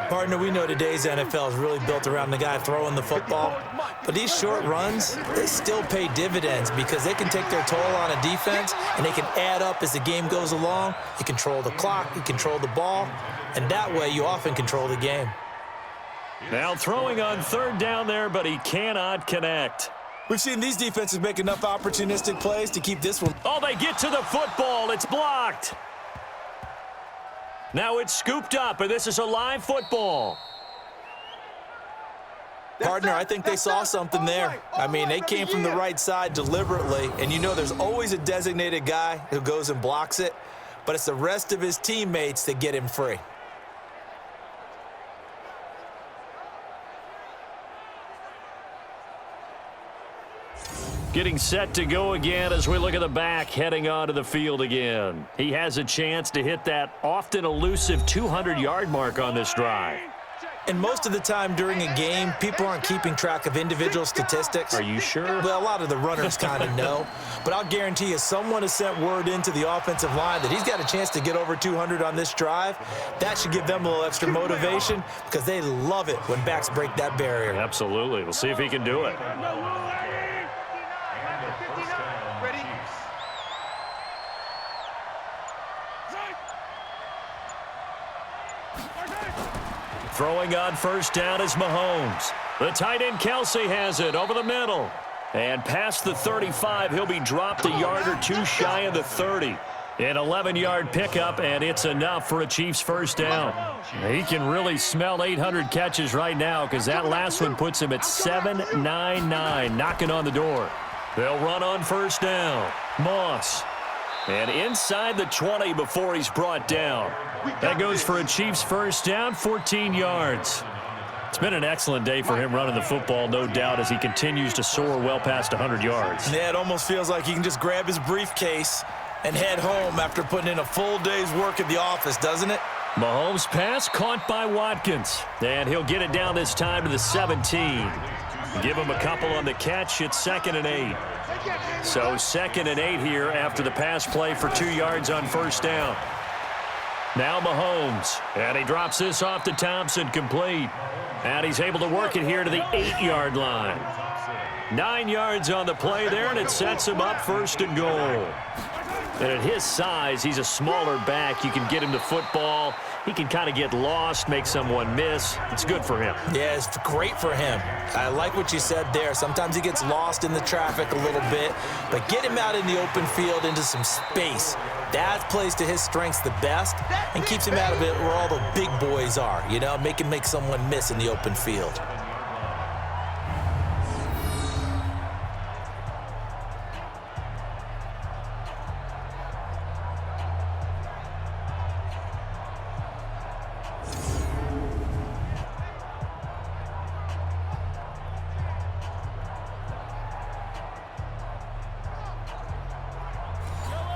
Speaker 3: Partner, we know today's NFL is really built around the guy throwing the football. But these short runs, they still pay dividends because they can take their toll on a defense and they can add up as the game goes along. You control the clock, you control the ball, and that way you often control the game.
Speaker 2: Now throwing on 3rd down there, but he cannot connect.
Speaker 3: We've seen these defenses make enough opportunistic plays to keep this one.
Speaker 2: Oh, they get to the football. It's blocked. Now it's scooped up, and this is a live football.
Speaker 3: Partner, I think they saw something there. I mean, they came from the right side deliberately, and you know there's always a designated guy who goes and blocks it, but it's the rest of his teammates that get him free.
Speaker 2: Getting set to go again as we look at the back heading onto the field again. He has a chance to hit that often elusive 200-yard mark on this drive.
Speaker 3: And most of the time during a game, people aren't keeping track of individual statistics.
Speaker 2: Are you sure?
Speaker 3: Well, a lot of the runners kind of know. But I'll guarantee you, someone has sent word into the offensive line that he's got a chance to get over 200 on this drive. That should give them a little extra motivation because they love it when backs break that barrier.
Speaker 2: Absolutely. We'll see if he can do it. Throwing on first down is Mahomes. The tight end Kelsey has it over the middle. And past the 35, he'll be dropped a yard or two shy of the 30. An 11-yard pickup, and it's enough for a Chiefs first down. He can really smell 800 catches right now because that last one puts him at 799, knocking on the door. They'll run on first down. Moss. And inside the 20 before he's brought down. That goes for a Chiefs first down, 14 yards. It's been an excellent day for him running the football, no doubt, as he continues to soar well past 100 yards.
Speaker 3: Yeah, it almost feels like he can just grab his briefcase and head home after putting in a full day's work at the office, doesn't it?
Speaker 2: Mahomes' pass caught by Watkins. And he'll get it down this time to the 17. Give him a couple on the catch. It's 2nd and 8. So 2nd and 8 here after the pass play for 2 yards on first down. Now Mahomes, and he drops this off to Thompson, complete. And he's able to work it here to the 8-yard line. 9 yards on the play there, and it sets him up 1st and goal. And at his size, he's a smaller back. You can get him to football. He can kind of get lost, make someone miss. It's good for him.
Speaker 3: Yeah, it's great for him. I like what you said there. Sometimes he gets lost in the traffic a little bit, but get him out in the open field into some space. That plays to his strengths the best and keeps him out of it where all the big boys are, you know, make someone miss in the open field.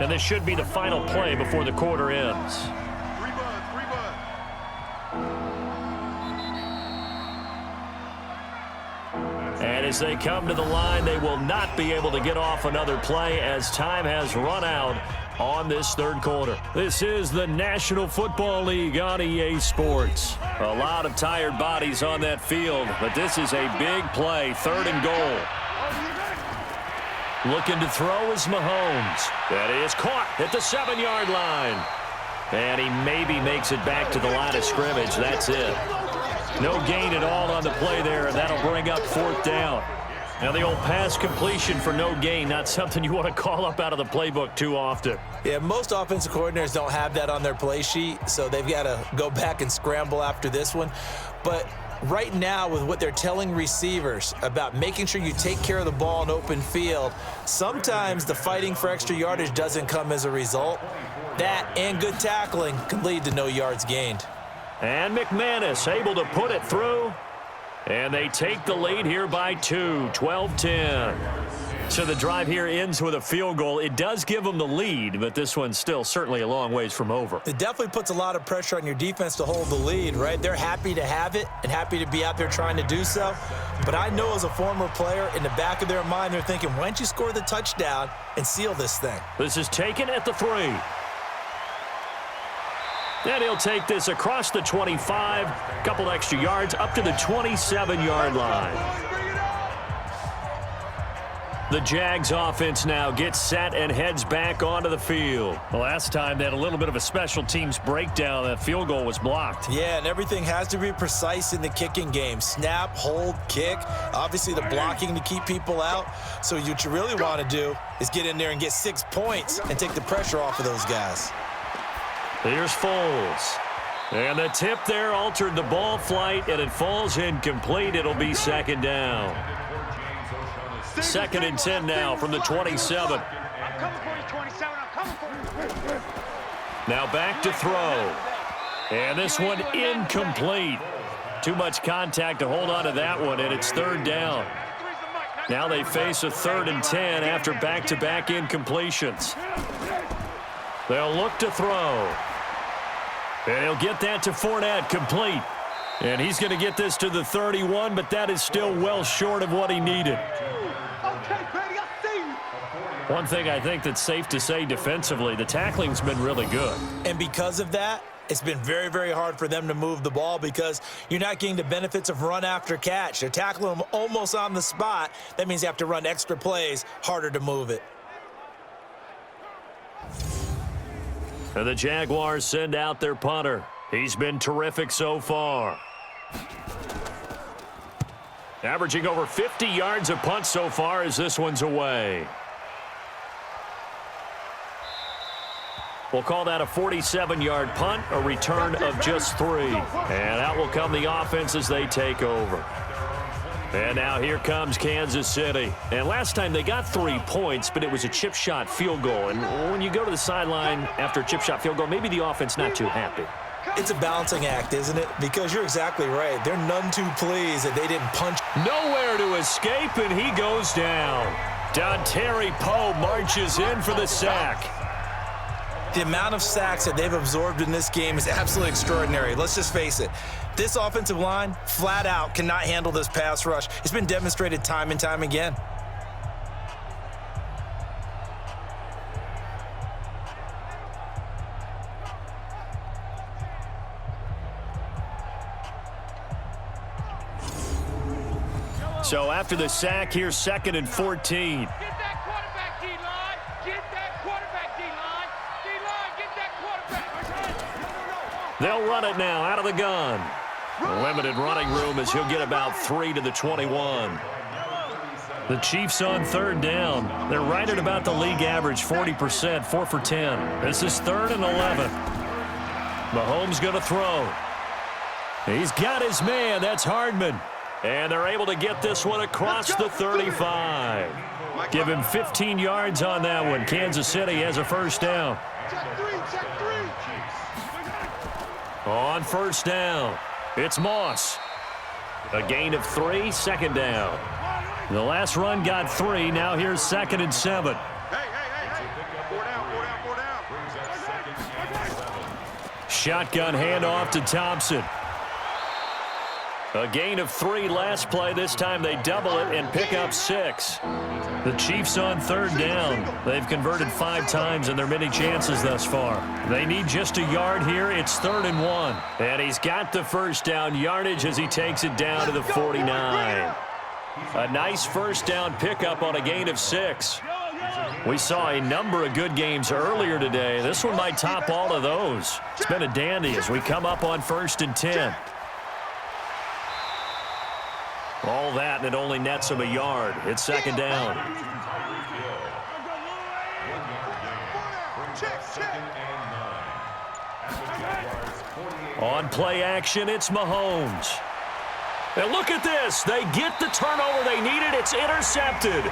Speaker 2: And this should be the final play before the quarter ends. And as they come to the line, they will not be able to get off another play as time has run out on this third quarter. This is the National Football League on EA Sports. A lot of tired bodies on that field, but this is a big play, 3rd and goal. Looking to throw is Mahomes. That is caught at the 7-yard line. And he maybe makes it back to the line of scrimmage. That's it. No gain at all on the play there, and that'll bring up 4th down. Now the old pass completion for no gain, not something you want to call up out of the playbook too often.
Speaker 3: Yeah, most offensive coordinators don't have that on their play sheet, so they've got to go back and scramble after this one. But right now, with what they're telling receivers about making sure you take care of the ball in open field, sometimes the fighting for extra yardage doesn't come as a result. That and good tackling can lead to no yards gained.
Speaker 2: And McManus able to put it through. And they take the lead here by 2, 12-10. So the drive here ends with a field goal. It does give them the lead, but this one's still certainly a long ways from over.
Speaker 3: It definitely puts a lot of pressure on your defense to hold the lead, right? They're happy to have it and happy to be out there trying to do so. But I know as a former player, in the back of their mind, they're thinking, why don't you score the touchdown and seal this thing?
Speaker 2: This is taken at the 3. And he'll take this across the 25, a couple extra yards, up to the 27-yard line. The Jags offense now gets set and heads back onto the field. The last time they had a little bit of a special teams breakdown. That field goal was blocked.
Speaker 3: Yeah, and everything has to be precise in the kicking game. Snap, hold, kick. Obviously the blocking to keep people out. So what you really want to do is get in there and get 6 points and take the pressure off of those guys.
Speaker 2: Here's Foles. And the tip there altered the ball flight, and it falls incomplete. It'll be second down. Second and 10 now from the 27.
Speaker 4: I'm coming for you, 27. I'm coming for you.
Speaker 2: Now back to throw. And this one incomplete. Too much contact to hold on to that one, and it's third down. Now they face a 3rd and 10 after back-to-back incompletions. They'll look to throw. And he'll get that to Fournette, complete. And he's going to get this to the 31, but that is still well short of what he needed. One thing I think that's safe to say defensively, the tackling's been really good.
Speaker 3: And because of that, it's been very, very hard for them to move the ball because you're not getting the benefits of run after catch. They're tackling them almost on the spot. That means you have to run extra plays, harder to move it.
Speaker 2: And the Jaguars send out their punter. He's been terrific so far. Averaging over 50 yards a punt so far as this one's away. We'll call that a 47-yard punt, a return of just 3. And out will come the offense as they take over. And now here comes Kansas City. And last time they got 3 points, but it was a chip shot field goal. And when you go to the sideline after a chip shot field goal, maybe the offense not too happy.
Speaker 3: It's a balancing act, isn't it? Because you're exactly right. They're none too pleased that they didn't punch.
Speaker 2: Nowhere to escape, and he goes down. Dontari Poe marches in for the sack.
Speaker 3: The amount of sacks that they've absorbed in this game is absolutely extraordinary. Let's just face it. This offensive line, flat out, cannot handle this pass rush. It's been demonstrated time and time again.
Speaker 2: So after the sack, here's 2nd and 14.
Speaker 4: Get that quarterback, D-line. Get that quarterback, D-line. D-line, get that quarterback.
Speaker 2: They'll run it now out of the gun. Limited running room as he'll get about 3 to the 21. The Chiefs on 3rd down. They're right at about the league average, 40%, 4 for 10. This is 3rd and 11. Mahomes going to throw. He's got his man. That's Hardman. And they're able to get this one across the 35. Give him 15 yards on that one. Kansas City has a first down. On first down, it's Moss. A gain of 3, 2nd down. The last run got 3. Now here's 2nd and 7. Shotgun handoff to Thompson. A gain of 3 last play. This time they double it and pick up 6. The Chiefs on 3rd down. They've converted 5 times in their many chances thus far. They need just a yard here. It's 3rd and 1. And he's got the first down yardage as he takes it down to the 49. A nice first down pickup on a gain of 6. We saw a number of good games earlier today. This one might top all of those. It's been a dandy as we come up on 1st and 10. All that, and it only nets him a yard. It's 2nd down. On play action, it's Mahomes. And look at this. They get the turnover they needed. It's intercepted.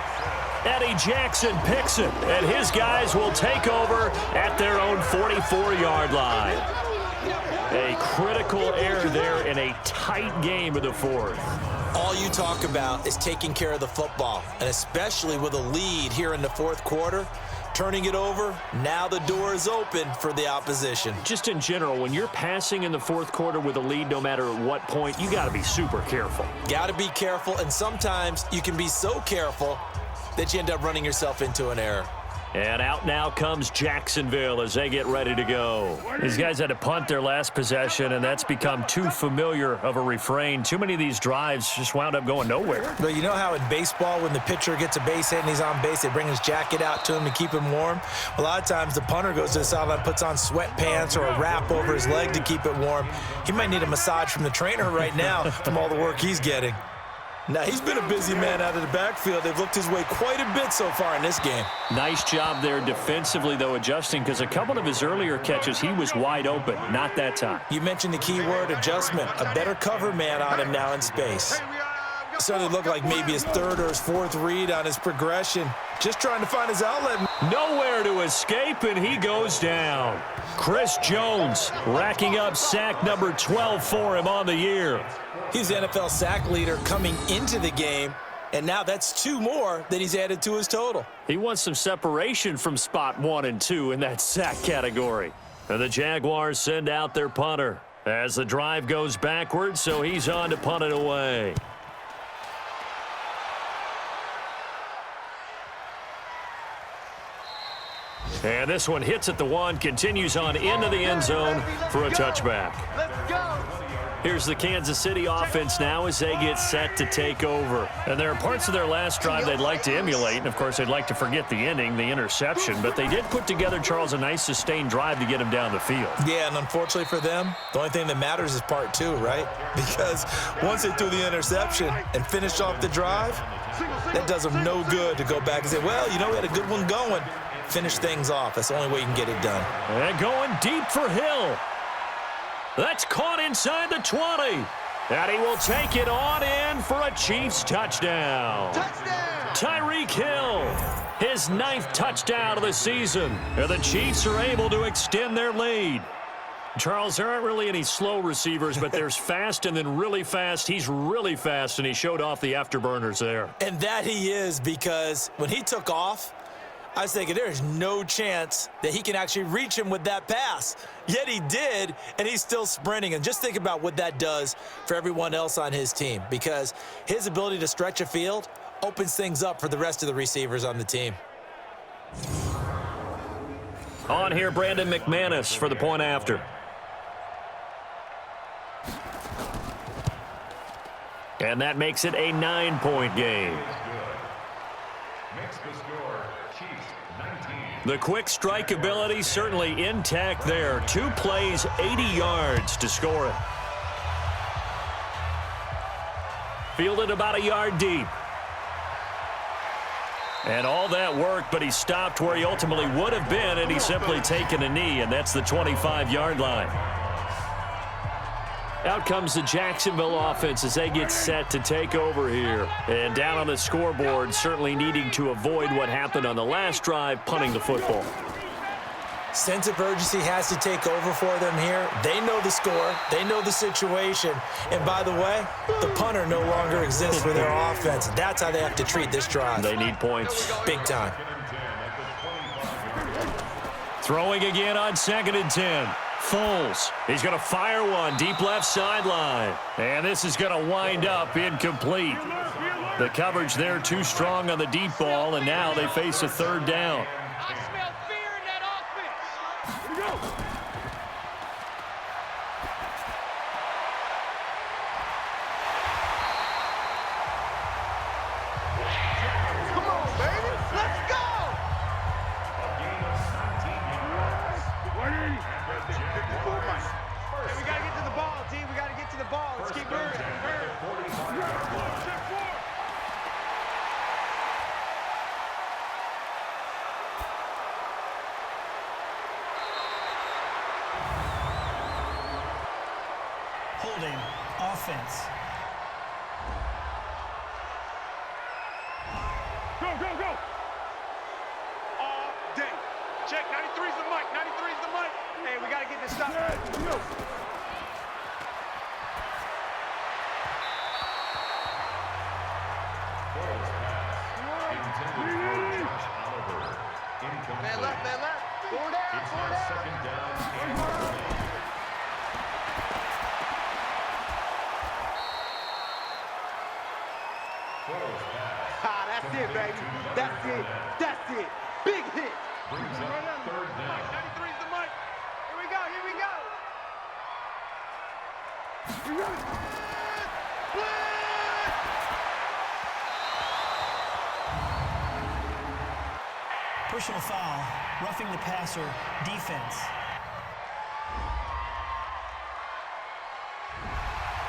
Speaker 2: Eddie Jackson picks it, and his guys will take over at their own 44-yard line. A critical error there in a tight game of the 4th.
Speaker 3: All you talk about is taking care of the football, and especially with a lead here in the 4th quarter, turning it over, now the door is open for the opposition.
Speaker 2: Just in general, when you're passing in the 4th quarter with a lead, no matter at what point, you got to be super careful.
Speaker 3: Got to be careful, and sometimes you can be so careful that you end up running yourself into an error.
Speaker 2: And out now comes Jacksonville as they get ready to go. These guys had to punt their last possession, and that's become too familiar of a refrain. Too many of these drives just wound up going nowhere.
Speaker 3: But you know how in baseball, when the pitcher gets a base hit and he's on base, they bring his jacket out to him to keep him warm? A lot of times the punter goes to the sideline, puts on sweatpants or a wrap over his leg to keep it warm. He might need a massage from the trainer right now from all the work he's getting. Now, he's been a busy man out of the backfield. They've looked his way quite a bit so far in this game.
Speaker 2: Nice job there defensively, though, adjusting, because a couple of his earlier catches, he was wide open. Not that time.
Speaker 3: You mentioned the key word, adjustment. A better cover man on him now in space. Certainly looked like maybe his third or his fourth read on his progression. Just trying to find his outlet.
Speaker 2: Nowhere to escape, and he goes down. Chris Jones racking up sack number 12 for him on the year.
Speaker 3: He's the NFL sack leader coming into the game, and now that's 2 more that he's added to his total.
Speaker 2: He wants some separation from spot 1 and 2 in that sack category. And the Jaguars send out their punter as the drive goes backwards, so he's on to punt it away. And this one hits at the 1, continues on into the end zone for a touchback.
Speaker 6: Let's go.
Speaker 2: Here's the Kansas City offense now as they get set to take over. And there are parts of their last drive they'd like to emulate. And, of course, they'd like to forget the ending, the interception. But they did put together, Charles, a nice sustained drive to get him down the field.
Speaker 3: Yeah, and unfortunately for them, the only thing that matters is part 2, right? Because once they threw the interception and finished off the drive, that does them no good to go back and say, well, you know, we had a good one going. Finish things off. That's the only way you can get it done.
Speaker 2: And going deep for Hill. That's caught inside the 20. And he will take it on in for a Chiefs touchdown.
Speaker 6: Touchdown.
Speaker 2: Tyreek Hill, his 9th touchdown of the season. And the Chiefs are able to extend their lead. Charles, there aren't really any slow receivers, but there's fast and then really fast. He's really fast, and he showed off the afterburners there.
Speaker 3: And that he is, because when he took off, I was thinking there's no chance that he can actually reach him with that pass. Yet he did, and he's still sprinting. And just think about what that does for everyone else on his team, because his ability to stretch a field opens things up for the rest of the receivers on the team.
Speaker 2: On here, Brandon McManus for the point after. And that makes it a 9-point game. The quick strike ability certainly intact there. 2 plays, 80 yards to score it. Fielded about a yard deep. And all that work, but he stopped where he ultimately would have been, and he's simply taken a knee, and that's the 25-yard line. Out comes the Jacksonville offense as they get set to take over here. And down on the scoreboard, certainly needing to avoid what happened on the last drive, punting the football.
Speaker 3: Sense of urgency has to take over for them here. They know the score. They know the situation. And by the way, the punter no longer exists for their offense. That's how they have to treat this drive.
Speaker 2: They need points.
Speaker 3: Big time.
Speaker 2: Throwing again on 2nd and 10. Foles, he's going to fire one deep left sideline. And this is going to wind up incomplete. The coverage there too strong on the deep ball, and now they face a 3rd down.
Speaker 4: I smell fear in that offense. Here we go.
Speaker 6: Come on, baby. Let's go.
Speaker 4: Hey, we got to get to the ball, T. We got to get to the ball. Let's keep moving.
Speaker 5: Holding offense.
Speaker 6: Go, go, go. All day. Check. 93's the mic. 93's the mic.
Speaker 4: Hey, we got to get this stuff.
Speaker 6: No.
Speaker 4: Man left, man left. 4 down, 4 down.
Speaker 7: Second down.
Speaker 4: That's it, baby. That's it. That's it. Big hit.
Speaker 7: Brings up 3rd down.
Speaker 4: 93's the mic. Here we go. Here we go.
Speaker 5: Personal foul. Roughing the passer. Defense.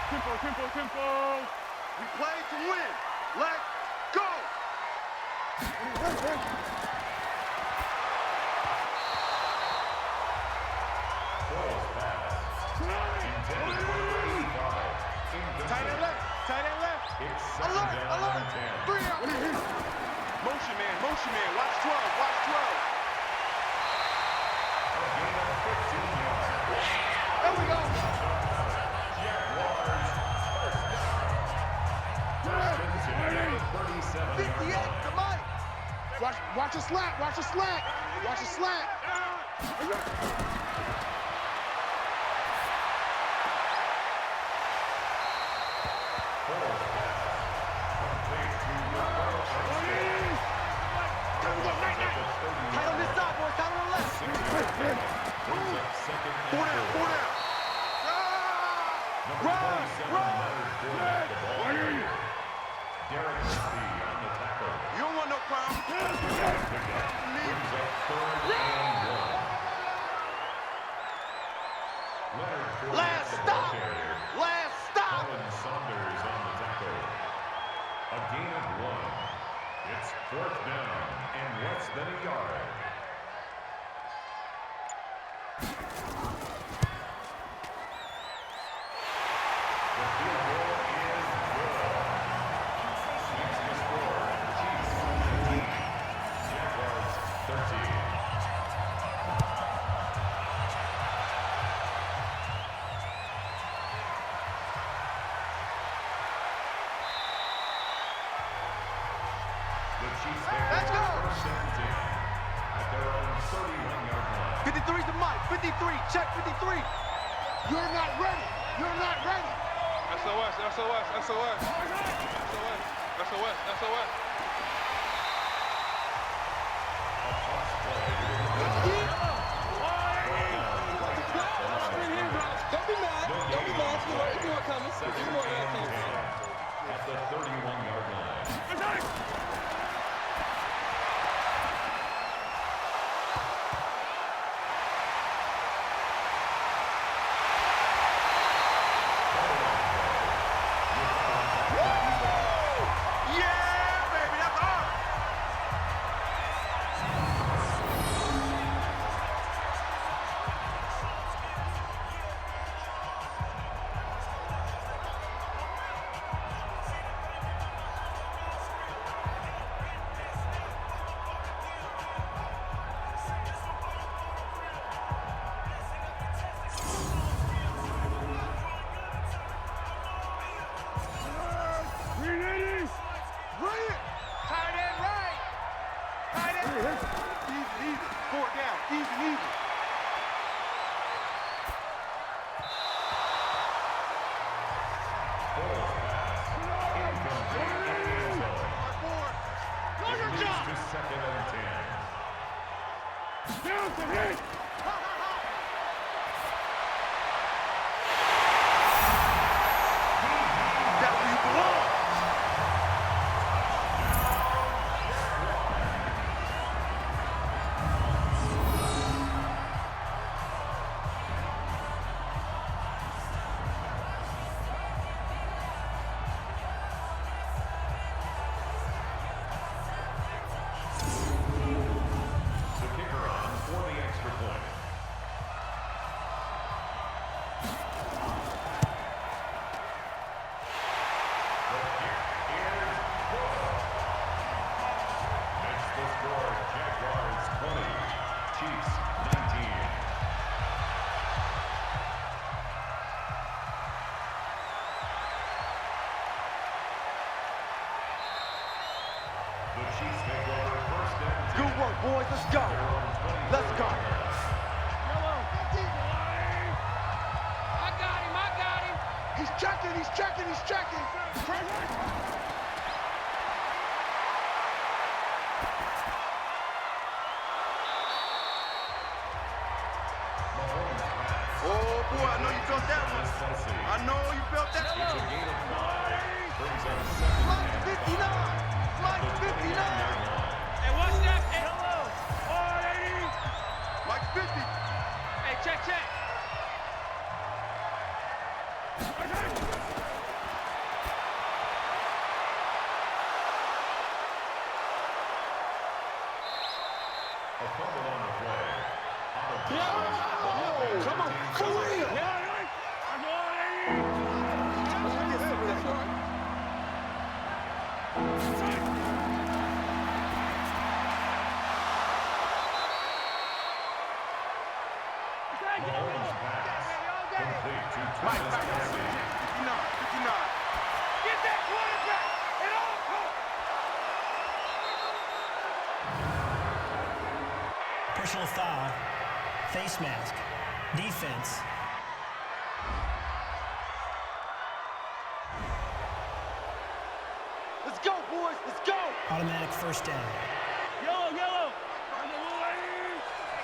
Speaker 6: Tempo, tempo, tempo. We play to win. Let's go. Tight end left. Tight end left. Alert. Alert. 3 out. Motion man. Motion man. Watch 12. Watch 12. There we go. 58 to Mike. Watch a slat. Watch a slat. Watch a slat. Tight on this side, boys. Tight on the left. 4 down. 4 down. Run. You don't want no crowd. Last stop. Last stop.
Speaker 7: Saunders on the tackle. A gain of 1. It's 4th down and less than a yard. The field goal is good. Makes the score Chiefs 19, Jaguars 13. The Chiefs take
Speaker 6: Let's go.
Speaker 7: first and 10 at their own 31-yard line.
Speaker 6: 53 to Mike. 53. Check 53. You're not ready. You're not ready. SOS. SOS. SOS. SOS. SOS. SOS.
Speaker 4: Don't be mad. Don't be mad. You know what coming. You know what coming.
Speaker 7: At the 31-yard line.
Speaker 6: Yeah, baby. That's ours. Bring it. Tight end right. Tight end. Easy. 4 down. Easy.
Speaker 7: To 2nd and 10.
Speaker 6: That's where you belong.
Speaker 7: The kicker on for the extra point. The kick is good. Makes the score Jaguars 20, Chiefs 19. The Chiefs take over first and 10.
Speaker 6: Good work, boys. Let's go. Let's go.
Speaker 4: I got him.
Speaker 6: He's checking. Oh, boy, I know you felt that one. I know you felt that
Speaker 7: It's a
Speaker 6: one.
Speaker 7: gain of 5. Brings up 2nd
Speaker 6: Mike
Speaker 7: and
Speaker 6: 59. Mike 59.
Speaker 4: Hey, what's that? Hey, hello.
Speaker 6: Mike 50.
Speaker 4: Hey, check.
Speaker 5: Personal foul. Face mask. Defense.
Speaker 6: Let's go, boys. Let's go.
Speaker 5: Automatic first down.
Speaker 6: Yellow, yellow.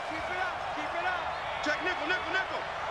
Speaker 6: Keep it up. Keep it up. Check nickel, nickel, nickel.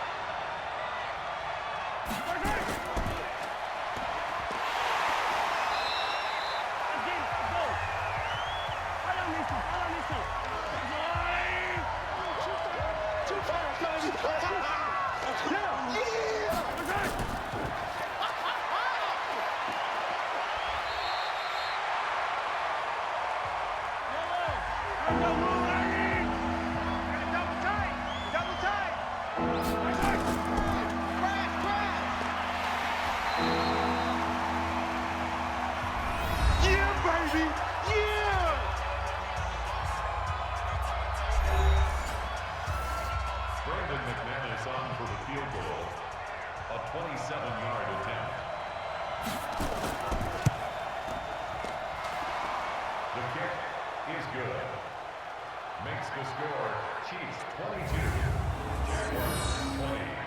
Speaker 7: McManus on for the field goal. A 27-yard attempt. The kick is good. Makes the score Chiefs 22, Jaguars 20.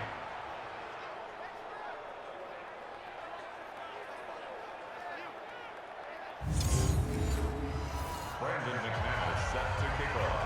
Speaker 7: Brandon McManus set to kick off.